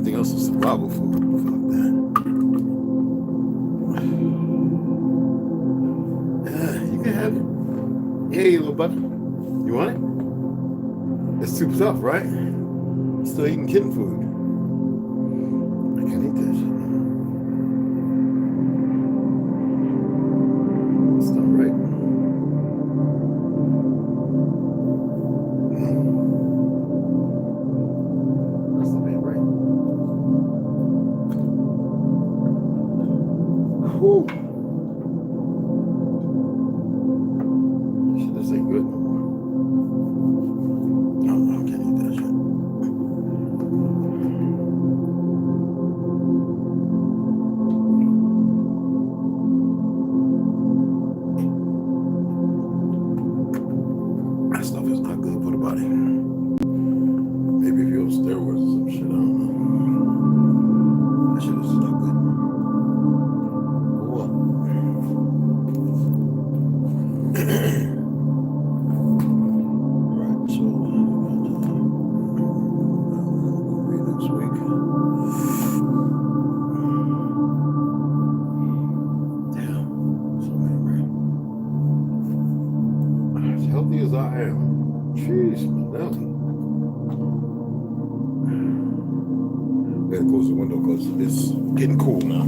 everything else is survival food. Fuck that. Yeah, you can have it. Hey, little buddy. You want it? It's too tough, right? Still eating kitten food. I can't eat that shit. It's not right. That's not being right. Whew. Shit, this ain't good no more. No, I can't eat that shit. That stuff is not good for the body. Maybe if you're on steroids or some shit, I don't know. That shit is not good. What? Right, so we'll be next week. Damn, so many right. As healthy as I am. Jeez, my belly. Gotta close the window because it's getting cool now.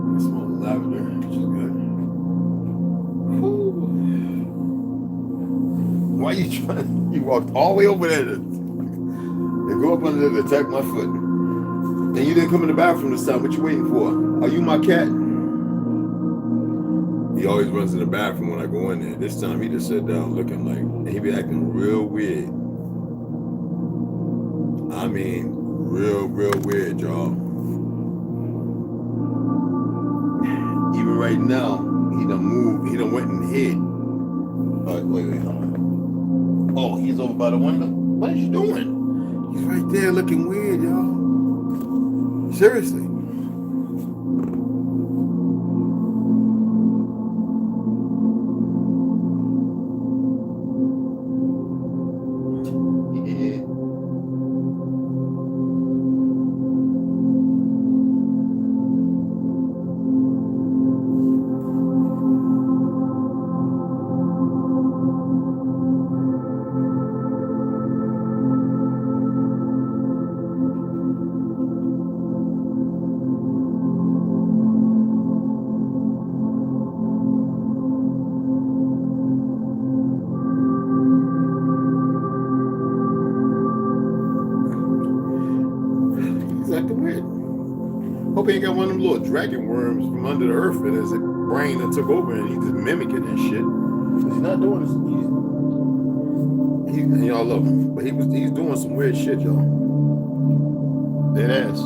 I smell the lavender, which is good. Whew. Why you trying? You walked all the way over there to go up under there to attack my foot. And you didn't come in the bathroom this time. What you waiting for? Are you my cat? He always runs in the bathroom when I go in there. This time he just sat down looking like, and he be acting real weird. I mean, real weird, y'all. Even right now, he done moved, he done went and hid. Wait, hold on. Oh, he's over by the window? What is you doing? He's right there looking weird, y'all. Seriously. Hope he ain't got one of them little dragon worms from under the earth in his brain that took over and he's just mimicking that shit. He's not doing this. Y'all love him, but he's doing some weird shit, y'all. Dead ass.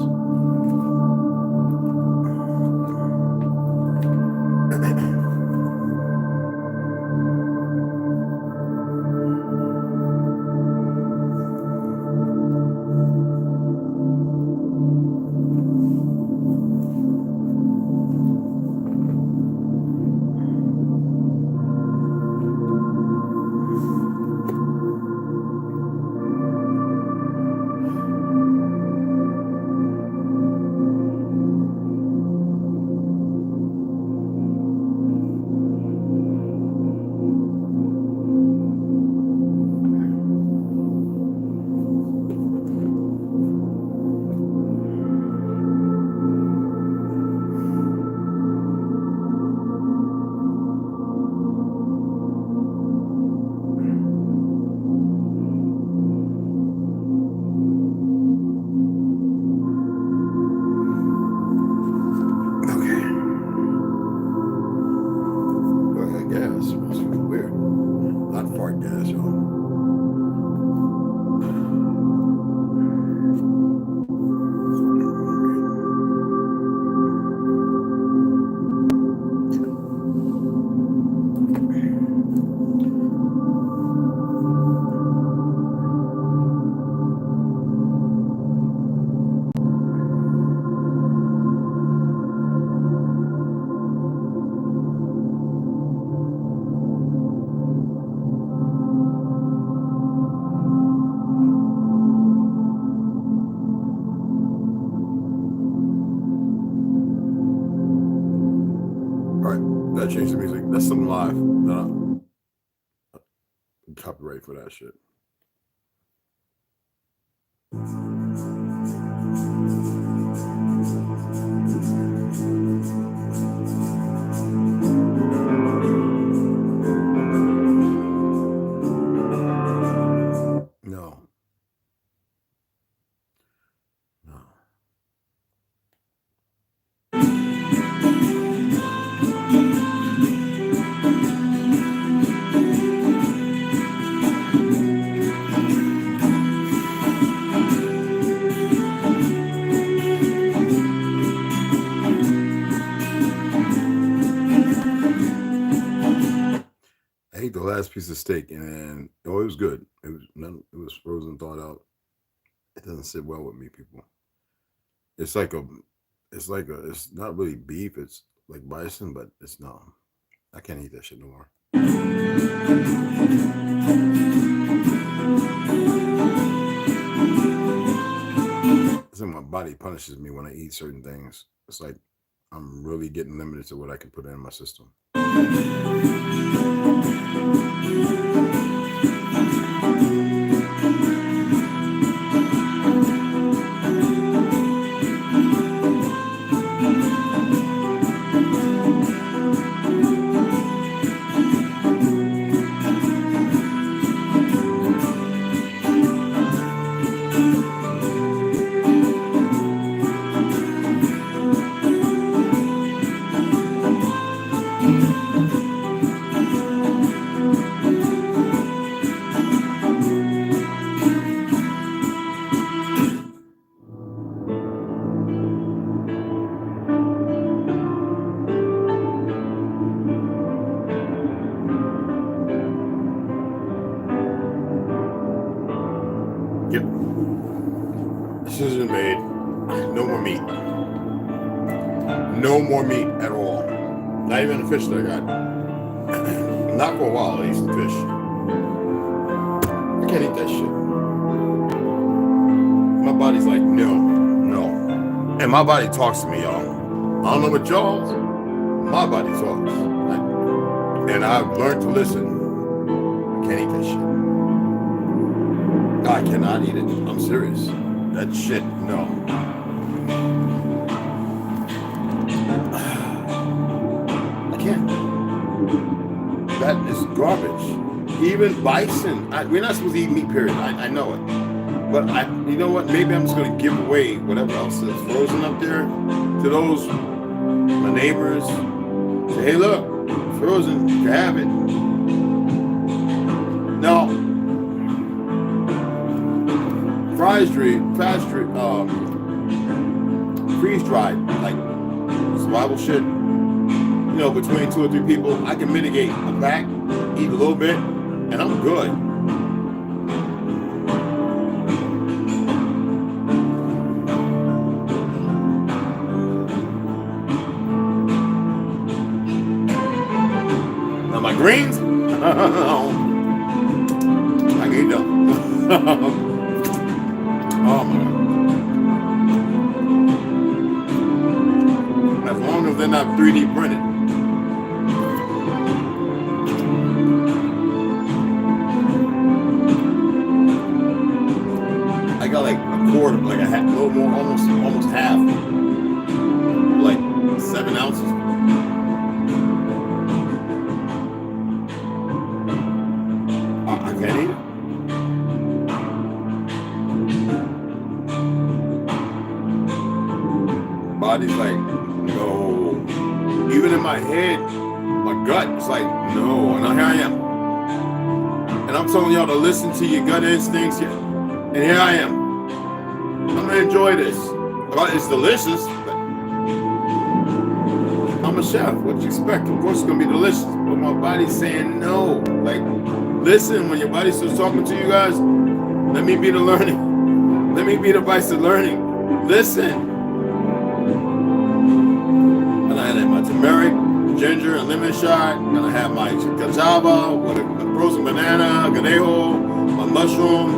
right, gotta change the music. That's something live. No, copyright for that shit. No. I ate the last piece of steak, and it was good. It was frozen, thawed out. It doesn't sit well with me, people. It's not really beef. It's like bison, but it's not. I can't eat that shit no more. It's like my body punishes me when I eat certain things. It's like I'm really getting limited to what I can put in my system. Decision made. No more meat. No more meat at all. Not even the fish that I got. Not for a while, I used to fish. I can't eat that shit. My body's like, no. And my body talks to me, y'all. I don't know what y'all's. My body talks. And I've learned to listen. I can't eat that shit. I cannot eat it. I'm serious. That shit, no. I can't. That is garbage. Even bison. We're not supposed to eat meat, period. I know it. But you know what? Maybe I'm just going to give away whatever else is frozen up there to those, my neighbors. Say, hey, look, frozen. You can have it. No. Freeze dried, like survival shit. You know, between 2 or 3 people, I can mitigate a pack, eat a little bit, and I'm good. Now my greens, I can eat them. Oh my God. As long as they're not 3D printed. I got like a quarter, like a little more, almost half. Like 7 ounces. I can't eat it. Body's like, no. Even in my head, my gut is like, no. And here I am. And I'm telling y'all to listen to your gut instincts. And here I am. I'm gonna enjoy this. It's delicious. But I'm a chef. What do you expect? Of course it's gonna be delicious. But my body's saying no. Like, listen, when your body starts talking to you guys, let me be the learning. Let me be the voice of learning. Listen. My turmeric, ginger, and lemon shot. And I have my cassava with a frozen banana, ganejo, my mushroom.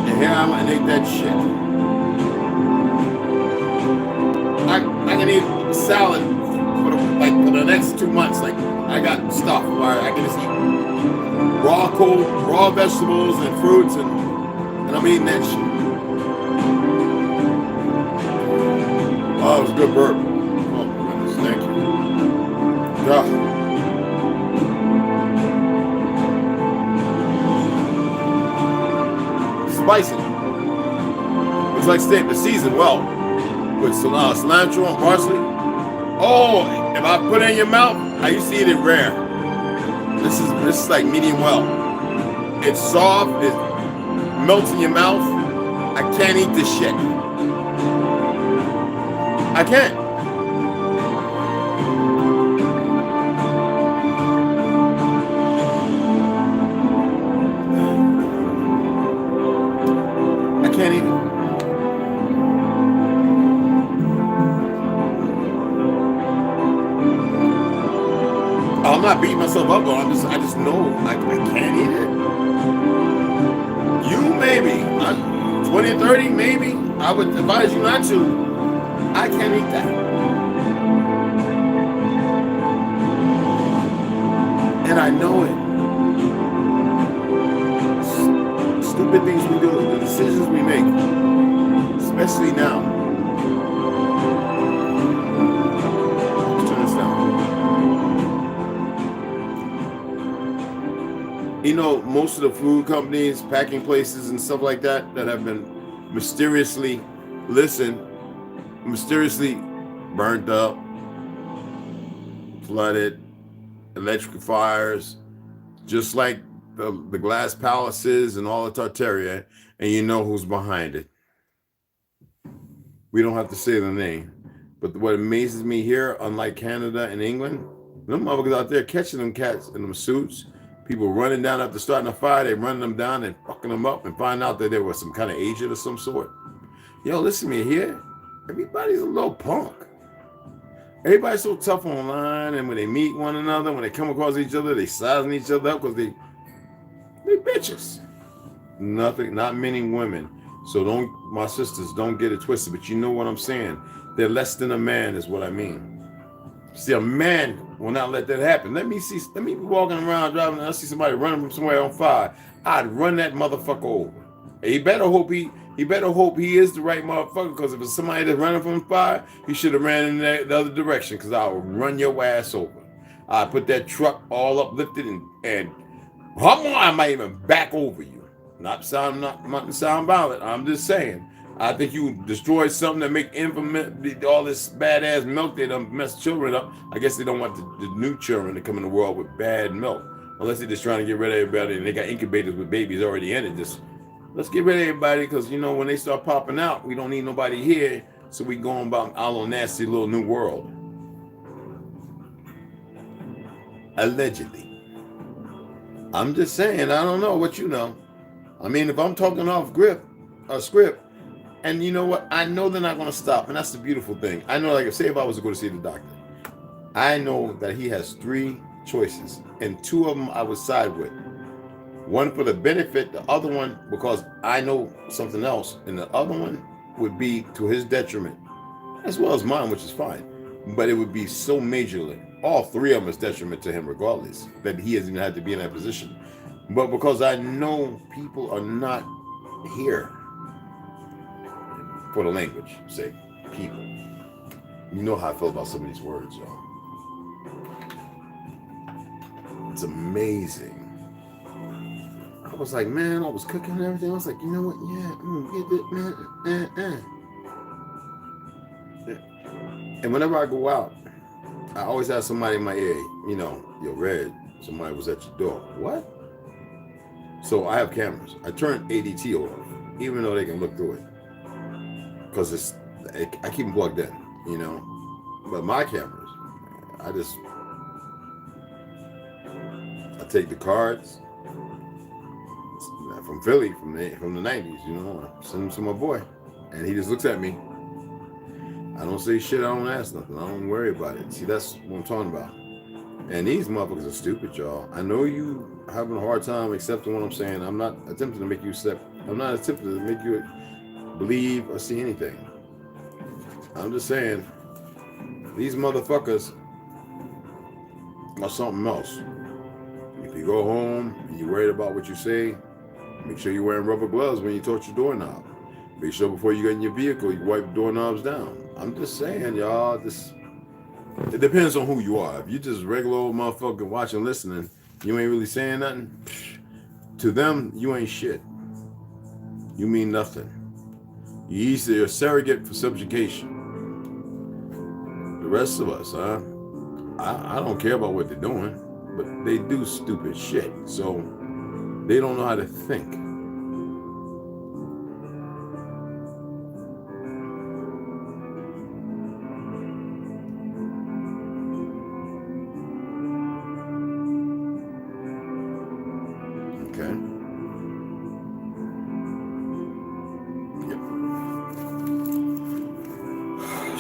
And here I'm gonna make that shit. I can can eat salad for the next 2 months. Like I got stuff where I can just eat raw vegetables and fruits, and I'm eating that shit. Oh, it was a good burp. Oh my goodness, thank you. Yeah. Spicy. Looks like steak, but seasoned well with cilantro and parsley. Oh, if I put it in your mouth, I used to eat it rare. This is like medium well. It's soft. It melts in your mouth. I can't eat this shit. I can't. I can't eat it. I'm not beating myself up, but I just know I can't eat it. You maybe, 20, 30 maybe. I would advise you not to. I can't eat that. And I know it. Stupid things we do, the decisions we make, especially now. Let's turn this down. You know, most of the food companies, packing places and stuff like that have been mysteriously burnt up, flooded, electric fires, just like the glass palaces and all the Tartaria, and you know who's behind it. We don't have to say the name, but what amazes me here, unlike Canada and England, them motherfuckers out there catching them cats in them suits, people running down after starting a fire, they run them down and fucking them up and find out that there was some kind of agent of some sort. Yo, listen to me here. Everybody's a little punk. Everybody's so tough online, and when they meet one another, when they come across each other, they sizing each other up because they bitches. Nothing, not many women. So my sisters, don't get it twisted, but you know what I'm saying. They're less than a man is what I mean. See, a man will not let that happen. Let me be walking around driving, and I see somebody running from somewhere on fire. I'd run that motherfucker over. And he better hope he is the right motherfucker, because if it's somebody that's running from fire, he should have ran in the other direction, because I will run your ass over. I put that truck all uplifted and I might even back over you. Not sound violent. I'm just saying. I think you destroyed something that make all this badass milk. They done mess children up. I guess they don't want the new children to come in the world with bad milk, unless they're just trying to get rid of everybody and they got incubators with babies already in it. Just let's get rid of everybody, because you know when they start popping out, we don't need nobody here. So we going about our nasty little new world. Allegedly. I'm just saying, I don't know what you know. I mean, if I'm talking off script, and you know what? I know they're not going to stop, and that's the beautiful thing. I know, like, say if I was to go to see the doctor, I know that he has 3 choices, and 2 of them I would side with. One for the benefit, the other one because I know something else, and the other one would be to his detriment, as well as mine, which is fine. But it would be so majorly, all 3 of them is detriment to him regardless, that he hasn't even had to be in that position. But because I know people are not here, for the language sake, people. You know how I feel about some of these words, y'all. It's amazing. I was like, man, I was cooking and everything. I was like, you know what? Yeah, get it, man. And whenever I go out, I always have somebody in my ear, you know, yo, Red, somebody was at your door. What? So I have cameras. I turn ADT off, even though they can look through it. Because I keep them plugged in, you know. But my cameras, I take the cards from Philly, from the 90s, you know, I send them to my boy. And he just looks at me. I don't say shit, I don't ask nothing. I don't worry about it. See, that's what I'm talking about. And these motherfuckers are stupid, y'all. I know you having a hard time accepting what I'm saying. I'm not attempting to make you accept. I'm not attempting to make you believe or see anything. I'm just saying, These motherfuckers are something else. If you go home and you're worried about what you say, make sure you're wearing rubber gloves when you touch your doorknob. Make sure before you get in your vehicle, you wipe doorknobs down. I'm just saying, y'all, it depends on who you are. If you just regular old motherfucker watching, listening, you ain't really saying nothing, to them, you ain't shit. You mean nothing. You're easily a surrogate for subjugation. The rest of us, I don't care about what they're doing, but they do stupid shit, so they don't know how to think.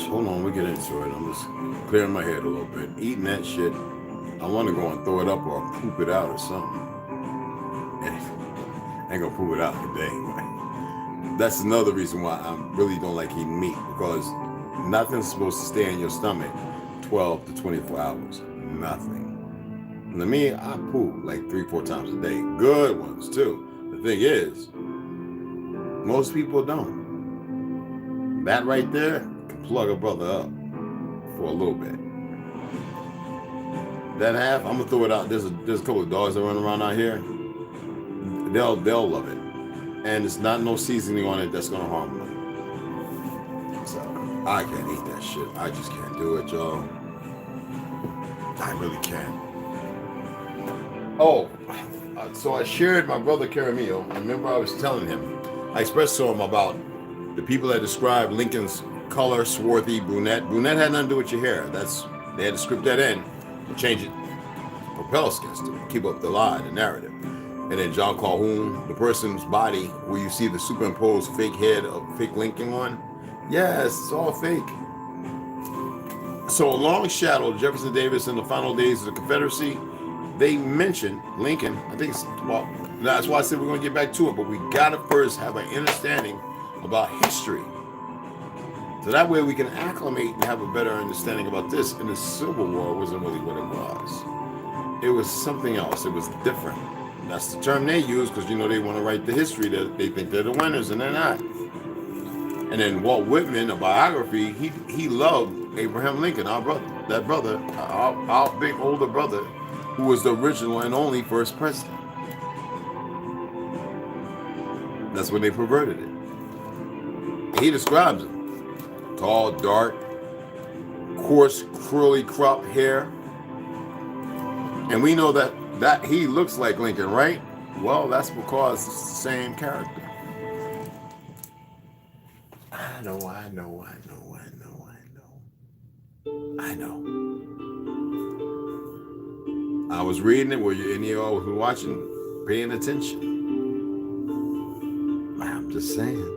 Hold on, we get into it. I'm just clearing my head a little bit. Eating that shit, I want to go and throw it up or poop it out or something. I ain't gonna poop it out today. That's another reason why I really don't like eating meat, because nothing's supposed to stay in your stomach 12 to 24 hours. Nothing. And to me, I poop like 3-4 times a day. Good ones too. The thing is, most people don't. That right there plug a brother up for a little bit. That half, I'm gonna throw it out. There's a couple of dogs that run around out here. They'll love it, and it's not no seasoning on it that's gonna harm them. So I can't eat that shit. I just can't do it, y'all. I really can't. Oh, so I shared my brother Caramillo. Remember, I was telling him, I expressed to him about the people that describe Lincoln's color, swarthy, brunette. Brunette had nothing to do with your hair. They had to script that in and change it. Propeller skins to keep up the lie, the narrative. And then John Calhoun, the person's body where you see the superimposed fake head of fake Lincoln on. Yes, it's all fake. So a long shadow, Jefferson Davis in the final days of the Confederacy, they mentioned Lincoln. I think well, that's why I said we're going to get back to it, but we got to first have an understanding about history. So that way we can acclimate and have a better understanding about this. And the Civil War wasn't really what it was. It was something else. It was different. That's the term they use because, you know, they want to write the history that they think they're the winners and they're not. And then Walt Whitman, a biography, he loved Abraham Lincoln, our brother. That brother, our big older brother, who was the original and only first president. That's when they perverted it. He describes it. Tall, dark, coarse, curly cropped hair. And we know that he looks like Lincoln, right? Well, that's because it's the same character. I know. I was reading it. Were you any of y'all who watching, paying attention? I'm just saying.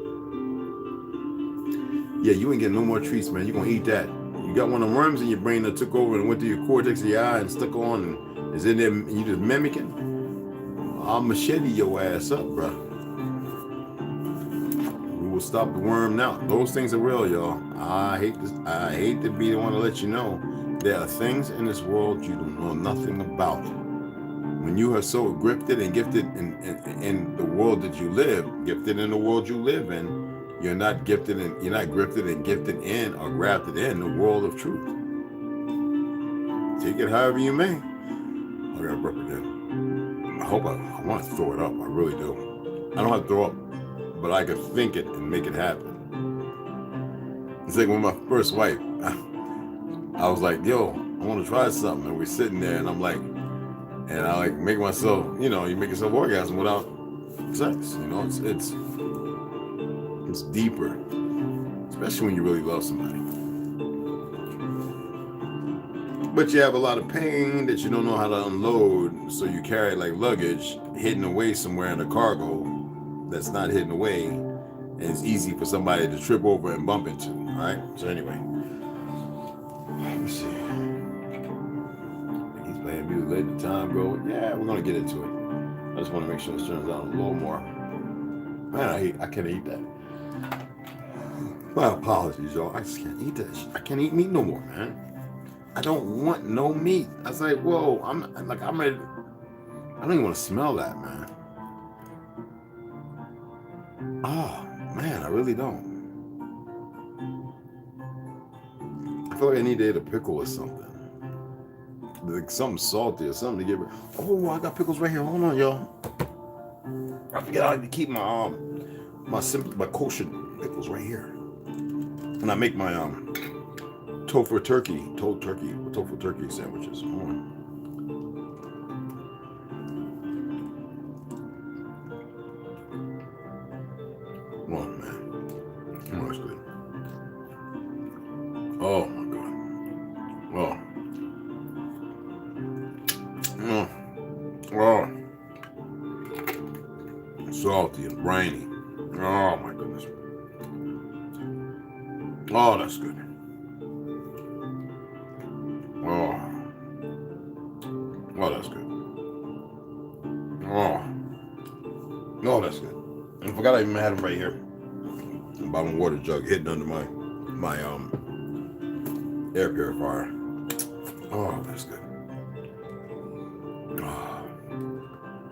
Yeah, you ain't getting no more treats, man. You're going to eat that. You got one of the worms in your brain that took over and went through your cortex of your eye and stuck on and is in there and you just mimicking. I'll machete your ass up, bro. We will stop the worm now. Those things are real, y'all. I hate to be the one to let you know there are things in this world you don't know nothing about. When you are so gifted and gifted in the world that you live, gifted in the world you live in, you're not grafted and gifted in or grafted in the world of truth. Take it however you may. I got a burp again. I want to throw it up. I really do. I don't have to throw up, but I can think it and make it happen. It's like when my first wife, I was like, yo, I want to try something. And we're sitting there and I'm like, and I like make myself, you know, you make yourself orgasm without sex. You know, it's deeper, especially when you really love somebody. But you have a lot of pain that you don't know how to unload, so you carry like luggage hidden away somewhere in a cargo that's not hidden away, and it's easy for somebody to trip over and bump into, right? So anyway, let me see. He's playing music, let the time go. Yeah, we're gonna get into it. I just want to make sure this turns out a little more. Man, I can't eat that. My apologies, y'all. I just can't eat that shit. I can't eat meat no more, man. I don't want no meat. I was like, whoa, I'm ready. I don't even want to smell that, man. Oh, man, I really don't. I feel like I need to eat a pickle or something. Like something salty or something to get rid. Oh, I got pickles right here. Hold on, y'all. I forget I like to keep my kosher pickles right here. And I make my tofu turkey sandwiches. Hold on. Oh man. Oh, that's good. Oh my god. Oh. Salty and briny. Oh my goodness. Oh, that's good. Oh, that's good. Oh, that's good. I forgot I even had them right here. Bottom water jug hidden under my air purifier. Oh, that's good.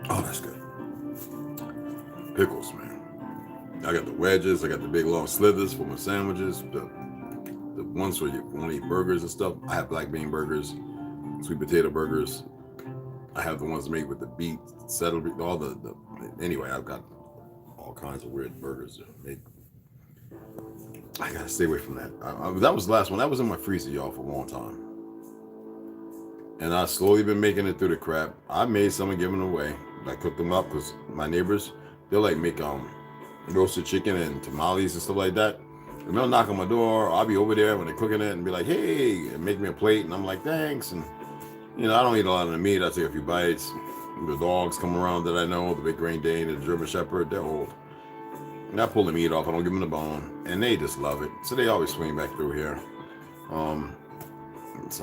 Oh, that's good. Pickles, man. I got the wedges. I got the big long slithers for my sandwiches. The ones where you want to eat burgers and stuff. I have black bean burgers, sweet potato burgers. I have the ones made with the beet, celery, all the anyway, I've got all kinds of weird burgers made. I gotta stay away from that. That was the last one. That was in my freezer, y'all, for a long time. And I've slowly been making it through the crap. I made some and given them away. I cooked them up because my neighbors, they'll like make roasted chicken and tamales and stuff like that. And they'll knock on my door. I'll be over there when they're cooking it and be like, hey, and make me a plate. And I'm like, thanks. And, you know, I don't eat a lot of the meat. I take a few bites. The dogs come around that I know, the big Great Dane and the German Shepherd, they're old. And I pull the meat off. I don't give them the bone. And they just love it. So they always swing back through here. So I'm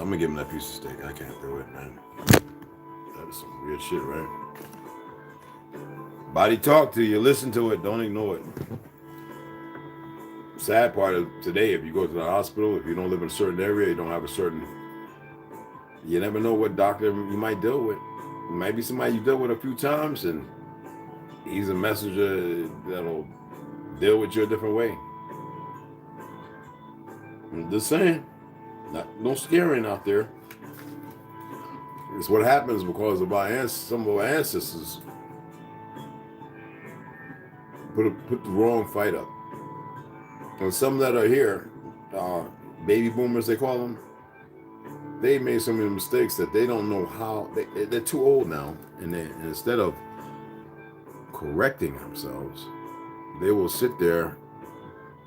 going to give them that piece of steak. I can't do it, man. That is some weird shit, right? Body talk to you. Listen to it. Don't ignore it. Sad part of today, if you go to the hospital, if you don't live in a certain area, you don't have a certain... You never know what doctor you might deal with. It might be somebody you dealt with a few times, and he's a messenger that'll deal with you a different way. I'm just saying. No scaring out there. It's what happens because of some of our ancestors put the wrong fight up. And some that are here, baby boomers they call them, they made so many mistakes that they don't know how. They're too old now, and instead of correcting themselves, they will sit there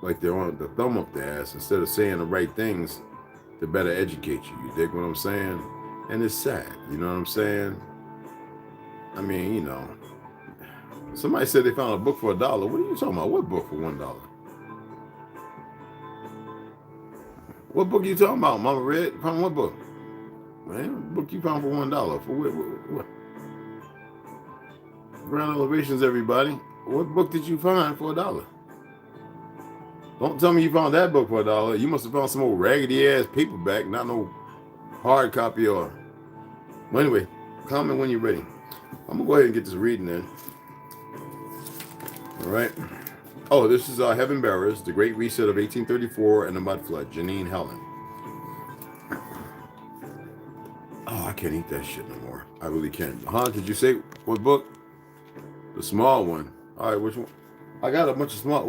like they're on the thumb up their ass instead of saying the right things to better educate you. You dig what I'm saying? And it's sad, you know what I'm saying? I mean, you know, somebody said they found a book for $1. What are you talking about? What book for $1? What book you talking about, Mama Red? Found what book? Man, what book you found for $1? For what? Ground Elevations, everybody. What book did you find for $1? Don't tell me you found that book for $1. You must have found some old raggedy ass paperback, not no hard copy or... Well, anyway, comment when you're ready. I'm gonna go ahead and get this reading in. All right. Oh, this is Heaven Bearers, The Great Reset of 1834 and the Mud Flood, Janine Helen. Oh, I can't eat that shit no more. I really can't. Did you say what book? The small one. All right, which one? I got a bunch of small...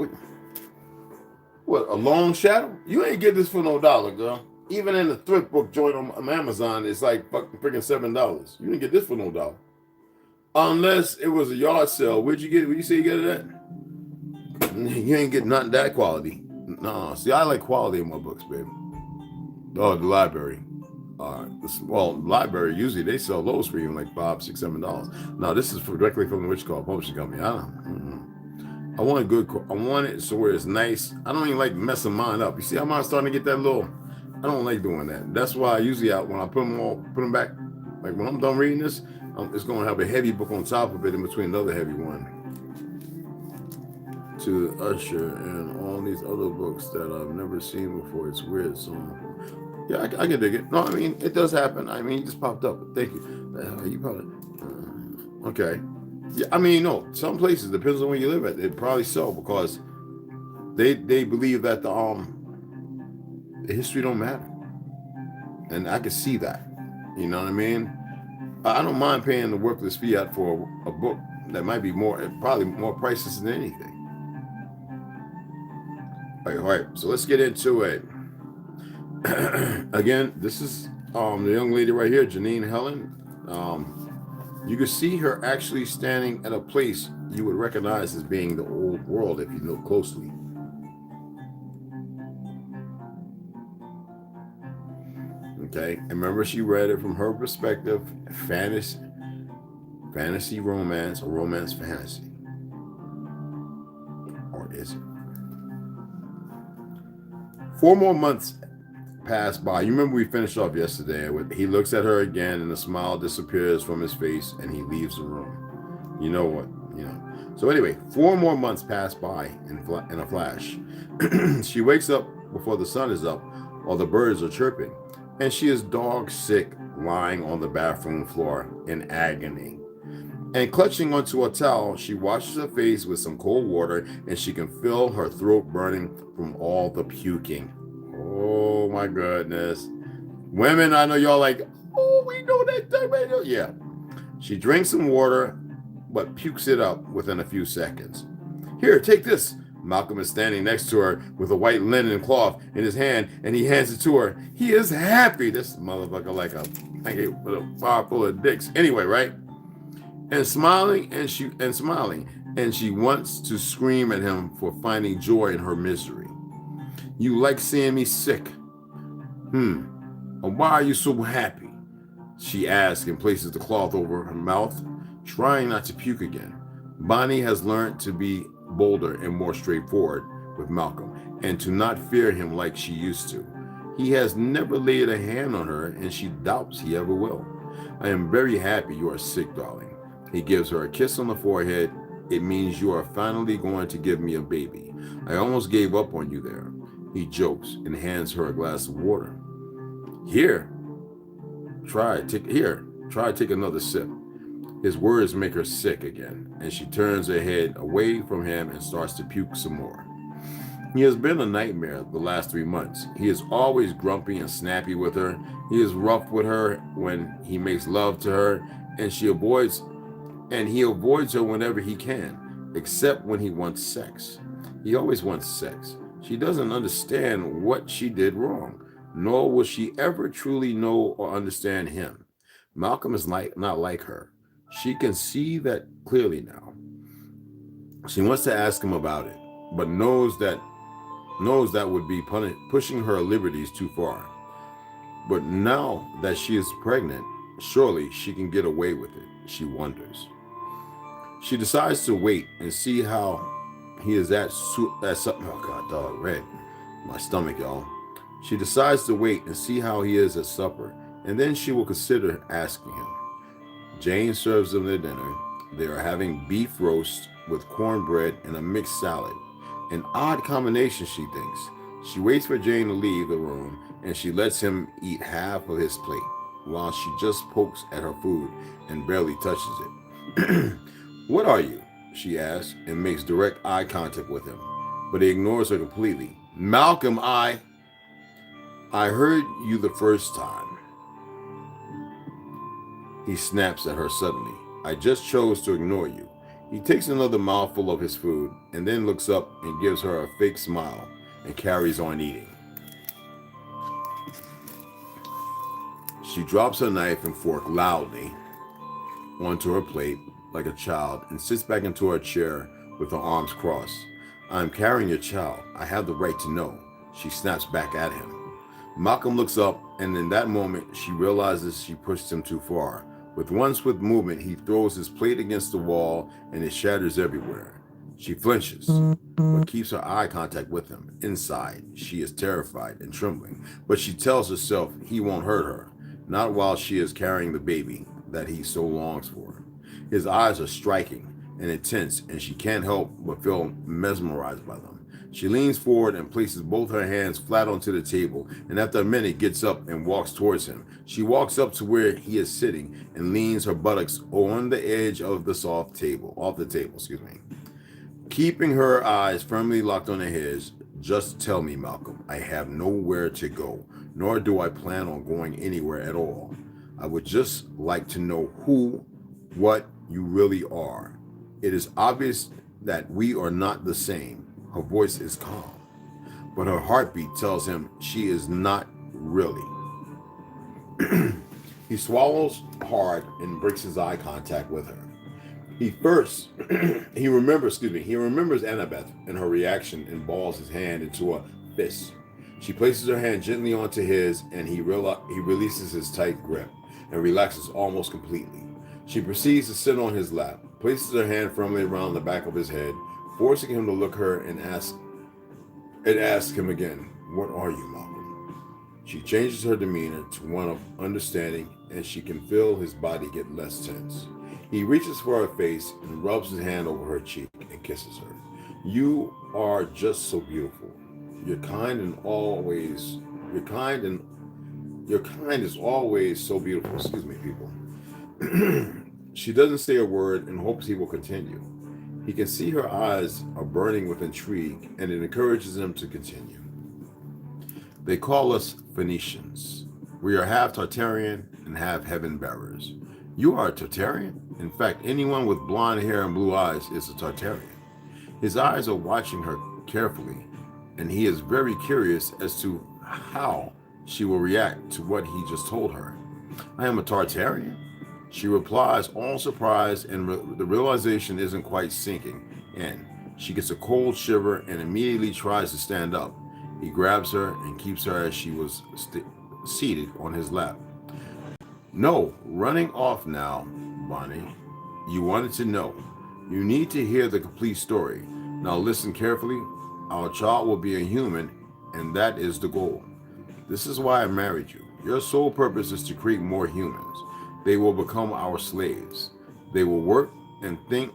What, A Long Shadow? You ain't get this for no $1, girl. Even in the thrift book joint on Amazon, it's like fucking freaking $7. You didn't get this for no $1. Unless it was a yard sale. Where'd you get it? Where you say you get it at? You ain't getting nothing that quality. No, see, I like quality in my books, baby. Oh, the library. Well, library, usually they sell those for even like $5, $6, $7. No, this is directly from the Rich Call Publishing Company. I want a good, I want it so where it's nice. I don't even like messing mine up. You see, I'm starting to get that little, I don't like doing that. That's why I usually, when I put them back, like when I'm done reading this, it's going to have a heavy book on top of it in between another heavy one. To Usher and all these other books that I've never seen before. It's weird. So Yeah, I can dig it. No, I mean, it does happen. I mean, it just popped up. Thank you. You probably... okay. Yeah, I mean, no, some places, depends on where you live at, it probably so, because they believe that the history don't matter. And I can see that. You know what I mean? I don't mind paying the worthless fiat for a book that might be probably more priceless than anything. All right, so let's get into it. Again, this is the young lady right here, Janine Helen. You can see her actually standing at a place you would recognize as being the old world if you look closely. Okay, and remember, she read it from her perspective, fantasy romance, or romance fantasy. Or is it? 4 more months pass by. You remember we finished off yesterday with he looks at her again and the smile disappears from his face and he leaves the room. You know what? You know. So anyway, 4 more months pass by in a flash. She wakes up before the sun is up while the birds are chirping, and she is dog sick, lying on the bathroom floor in agony. And clutching onto a towel, she washes her face with some cold water, and she can feel her throat burning from all the puking. Oh my goodness. Women, I know y'all like, oh, we know that thing right now. Yeah. She drinks some water, but pukes it up within a few seconds. Here, take this. Malcolm is standing next to her with a white linen cloth in his hand, and he hands it to her. He is happy. This motherfucker like a pancake with a bar full of dicks. Anyway, right? And smiling, and she wants to scream at him for finding joy in her misery. You like seeing me sick? Why are you so happy? She asks and places the cloth over her mouth, trying not to puke again. Bonnie has learned to be bolder and more straightforward with Malcolm, and to not fear him like she used to. He has never laid a hand on her, and she doubts he ever will. I am very happy you are sick, darling. He gives her a kiss on the forehead. It means you are finally going to give me a baby. I almost gave up on you there. He jokes and hands her a glass of water. Here, try take another sip. His words make her sick again, and she turns her head away from him and starts to puke some more. He has been a nightmare the last 3 months. He is always grumpy and snappy with her. He is rough with her when he makes love to her, and he avoids her whenever he can, except when he wants sex. He always wants sex. She doesn't understand what she did wrong, nor will she ever truly know or understand him. Malcolm is not like her. She can see that clearly now. She wants to ask him about it, but knows that would be pushing her liberties too far. But now that she is pregnant, surely she can get away with it, she wonders. She decides to wait and see how he is at something. Oh God, dog, red. My stomach, y'all. She decides to wait and see how he is at supper, and then she will consider asking him. Jane serves them their dinner. They are having beef roast with cornbread and a mixed salad. An odd combination, she thinks. She waits for Jane to leave the room, and she lets him eat half of his plate, while she just pokes at her food and barely touches it. What are you? She asks and makes direct eye contact with him, but he ignores her completely. Malcolm, I heard you the first time. He snaps at her suddenly. I just chose to ignore you. He takes another mouthful of his food and then looks up and gives her a fake smile and carries on eating. She drops her knife and fork loudly onto her plate like a child and sits back into her chair with her arms crossed. I'm carrying your child. I have the right to know. She snaps back at him. Malcolm looks up, and in that moment, she realizes she pushed him too far. With one swift movement, he throws his plate against the wall, and it shatters everywhere. She flinches, but keeps her eye contact with him. Inside, she is terrified and trembling, but she tells herself he won't hurt her, not while she is carrying the baby that he so longs for. His eyes are striking and intense, and she can't help but feel mesmerized by them. She leans forward and places both her hands flat onto the table, and after a minute gets up and walks towards him. She walks up to where he is sitting and leans her buttocks on the edge of the off the table, keeping her eyes firmly locked on his. Just tell me, Malcolm, I have nowhere to go, nor do I plan on going anywhere at all. I would just like to know what you really are. It is obvious that we are not the same. Her voice is calm, but her heartbeat tells him she is not really. He swallows hard and breaks his eye contact with her. He remembers Annabeth and her reaction and balls his hand into a fist. She places her hand gently onto his, and he releases his tight grip and relaxes almost completely. She proceeds to sit on his lap, places her hand firmly around the back of his head, forcing him to look her and ask him again, "What are you, Malcolm?" She changes her demeanor to one of understanding, and she can feel his body get less tense. He reaches for her face and rubs his hand over her cheek and kisses her. "You are just so beautiful. Your kind is always so beautiful." People. She doesn't say a word and hopes he will continue. He can see her eyes are burning with intrigue, and it encourages him to continue. "They call us Phoenicians. We are half Tartarian and half heaven bearers. You are a Tartarian? In fact, anyone with blonde hair and blue eyes is a Tartarian." His eyes are watching her carefully, and he is very curious as to how she will react to what he just told her. "I am a Tartarian?" She replies, all surprised, and the realization isn't quite sinking in. She gets a cold shiver and immediately tries to stand up. He grabs her and keeps her as she was seated on his lap. "No, running off now, Bonnie. You wanted to know. You need to hear the complete story. Now listen carefully. Our child will be a human, and that is the goal. This is why I married you. Your sole purpose is to create more humans. They will become our slaves. They will work and think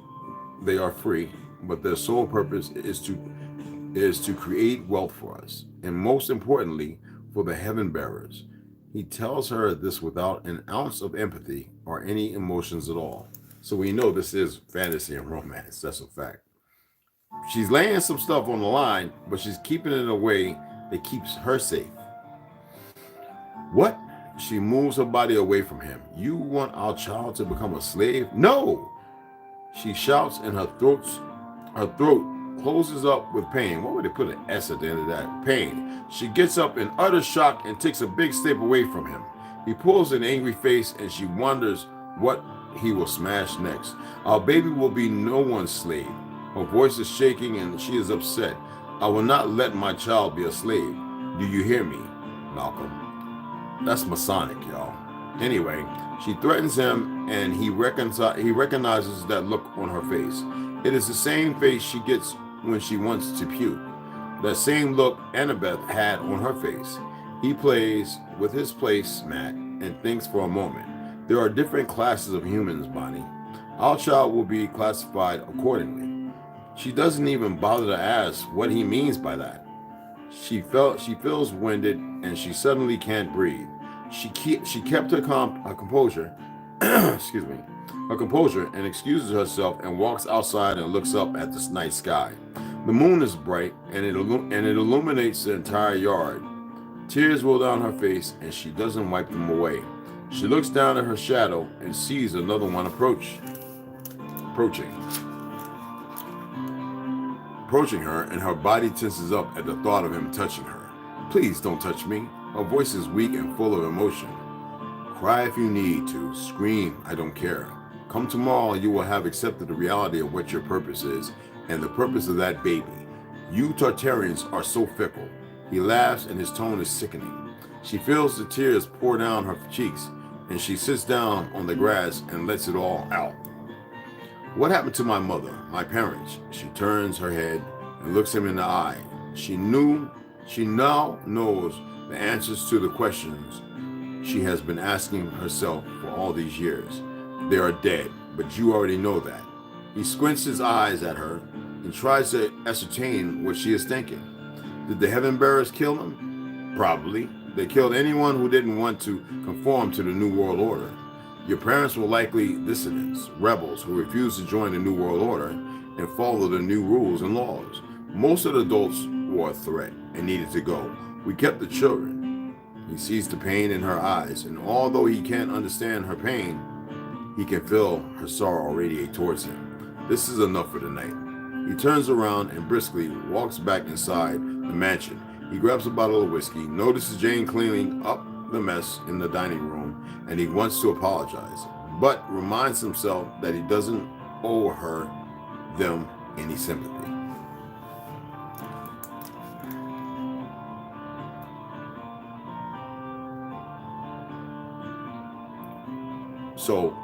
they are free, but their sole purpose is to create wealth for us, and most importantly, for the heaven bearers." He tells her this without an ounce of empathy or any emotions at all. So we know this is fantasy and romance. That's a fact. She's laying some stuff on the line, but she's keeping it in a way that keeps her safe. "What?" She moves her body away from him. "You want our child to become a slave?" "No!" She shouts, and her throat closes up with pain. Why would they put an S at the end of that? Pain. She gets up in utter shock and takes a big step away from him. He pulls an angry face, and she wonders what he will smash next. "Our baby will be no one's slave." Her voice is shaking, and she is upset. "I will not let my child be a slave. Do you hear me, Malcolm?" That's Masonic, y'all. Anyway, she threatens him, and he recognizes that look on her face. It is the same face she gets when she wants to puke. That same look Annabeth had on her face. He plays with his placemat and thinks for a moment. "There are different classes of humans, Bonnie. Our child will be classified accordingly." She doesn't even bother to ask what he means by that. She feels winded, and she suddenly can't breathe. She kept her composure, her composure, and excuses herself and walks outside and looks up at the night sky. The moon is bright, and it illuminates the entire yard. Tears roll down her face, and she doesn't wipe them away. She looks down at her shadow and sees another one approaching her, and her body tenses up at the thought of him touching her. "Please don't touch me." Her voice is weak and full of emotion. "Cry if you need to. Scream. I don't care. Come tomorrow, you will have accepted the reality of what your purpose is and the purpose of that baby. You Tartarians are so fickle." He laughs, and his tone is sickening. She feels the tears pour down her cheeks, and she sits down on the grass and lets it all out. "What happened to my mother, my parents?" She turns her head and looks him in the eye. She now knows the answers to the questions she has been asking herself for all these years. "They are dead, but you already know that." He squints his eyes at her. and tries to ascertain what she is thinking. Did the heaven bearers kill them? Probably. They killed anyone who didn't want to conform to the New World Order. Your parents were likely dissidents, rebels who refused to join the New World Order and follow the new rules and laws. Most of the adults were a threat and needed to go. We kept the children. He sees the pain in her eyes, and although he can't understand her pain, he can feel her sorrow radiate towards him. This is enough for the night. He turns around and briskly walks back inside the mansion. He grabs a bottle of whiskey, notices Jane cleaning up the mess in the dining room, and he wants to apologize, but reminds himself that he doesn't owe them any sympathy. So,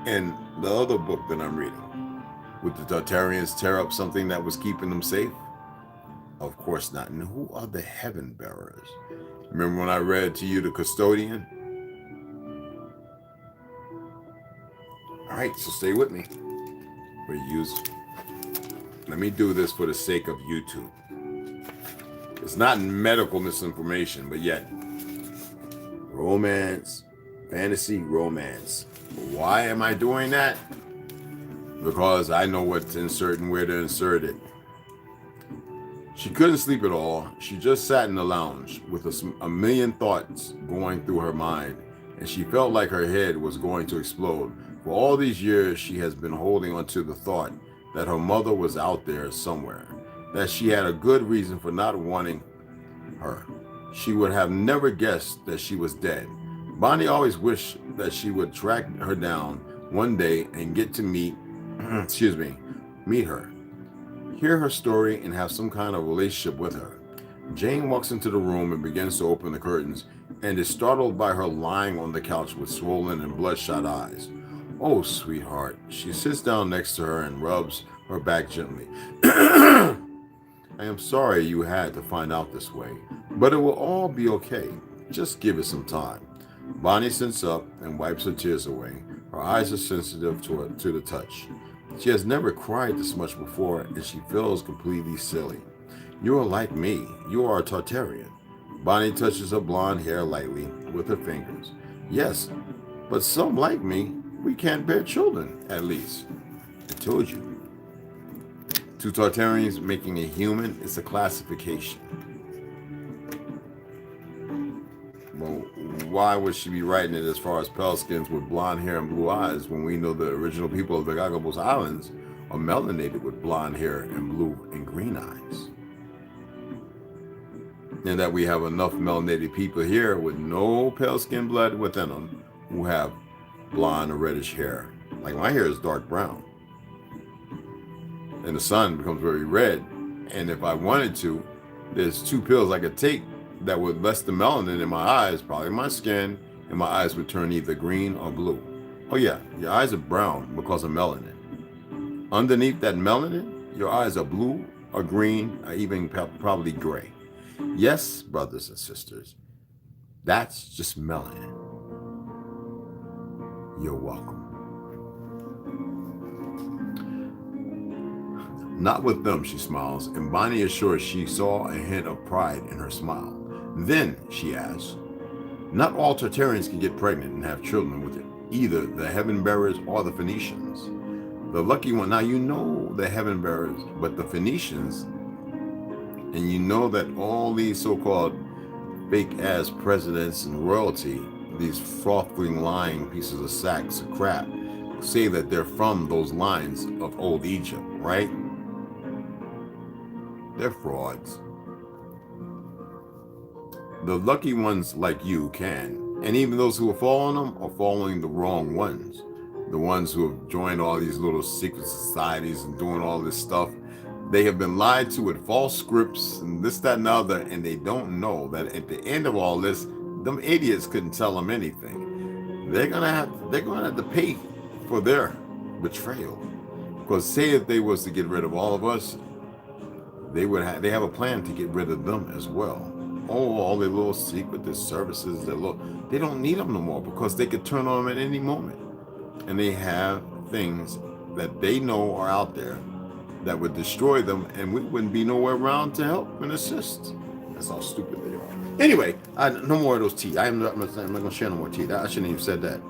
in the other book that I'm reading, would the Tartarians tear up something that was keeping them safe? Of course not. And who are the heaven bearers? Remember when I read to you the custodian? All right, so stay with me. Let me do this for the sake of YouTube. It's not medical misinformation, but yet romance, fantasy romance. Why am I doing that? Because I know what to insert and where to insert it. She couldn't sleep at all. She just sat in the lounge with a million thoughts going through her mind, and she felt like her head was going to explode. For all these years, she has been holding onto the thought that her mother was out there somewhere, that she had a good reason for not wanting her. She would have never guessed that she was dead. Bonnie always wished that she would track her down one day and get to meet her. Hear her story and have some kind of relationship with her. Jane walks into the room and begins to open the curtains and is startled by her lying on the couch with swollen and bloodshot eyes. Oh, sweetheart. She sits down next to her and rubs her back gently. I am sorry you had to find out this way, but it will all be okay. Just give it some time. Bonnie sits up and wipes her tears away. Her eyes are sensitive to the touch. She has never cried this much before, and she feels completely silly. You are like me. You are a Tartarian. Bonnie touches her blonde hair lightly with her fingers. Yes, but some like me, we can't bear children, at least. I told you. To Tartarians, making a human is a classification. Well, why would she be writing it as far as pale skins with blonde hair and blue eyes when we know the original people of the Galapagos Islands are melanated with blonde hair and blue and green eyes? And that we have enough melanated people here with no pale skin blood within them who have blonde or reddish hair. Like my hair is dark brown. And the sun becomes very red. And if I wanted to, there's 2 pills I could take that would less the melanin in my eyes, probably my skin, and my eyes would turn either green or blue. Oh yeah, your eyes are brown because of melanin. Underneath that melanin, your eyes are blue or green or even probably gray. Yes, brothers and sisters, that's just melanin. You're welcome. Not with them, she smiles, and Bonnie is sure she saw a hint of pride in her smile. Then she asks, not all Tartarians can get pregnant and have children with either the heaven bearers or the Phoenicians. The lucky one, now you know the heaven bearers, but the Phoenicians, and you know that all these so-called fake-ass presidents and royalty, these frothing lying pieces of sacks of crap, say that they're from those lines of old Egypt, right? They're frauds. The lucky ones like you can, and even those who are following them are following the wrong ones. The ones who have joined all these little secret societies and doing all this stuff, they have been lied to with false scripts and this, that, and the other, and they don't know that at the end of all this, them idiots couldn't tell them anything. They're gonna have to pay for their betrayal. Because say if they was to get rid of all of us, they have a plan to get rid of them as well. Oh, all their little secret, their services, they don't need them no more because they could turn on them at any moment. And they have things that they know are out there that would destroy them, and we wouldn't be nowhere around to help and assist. That's how stupid they are. Anyway, no more of those tea. I'm not going to share no more tea. I shouldn't even said that.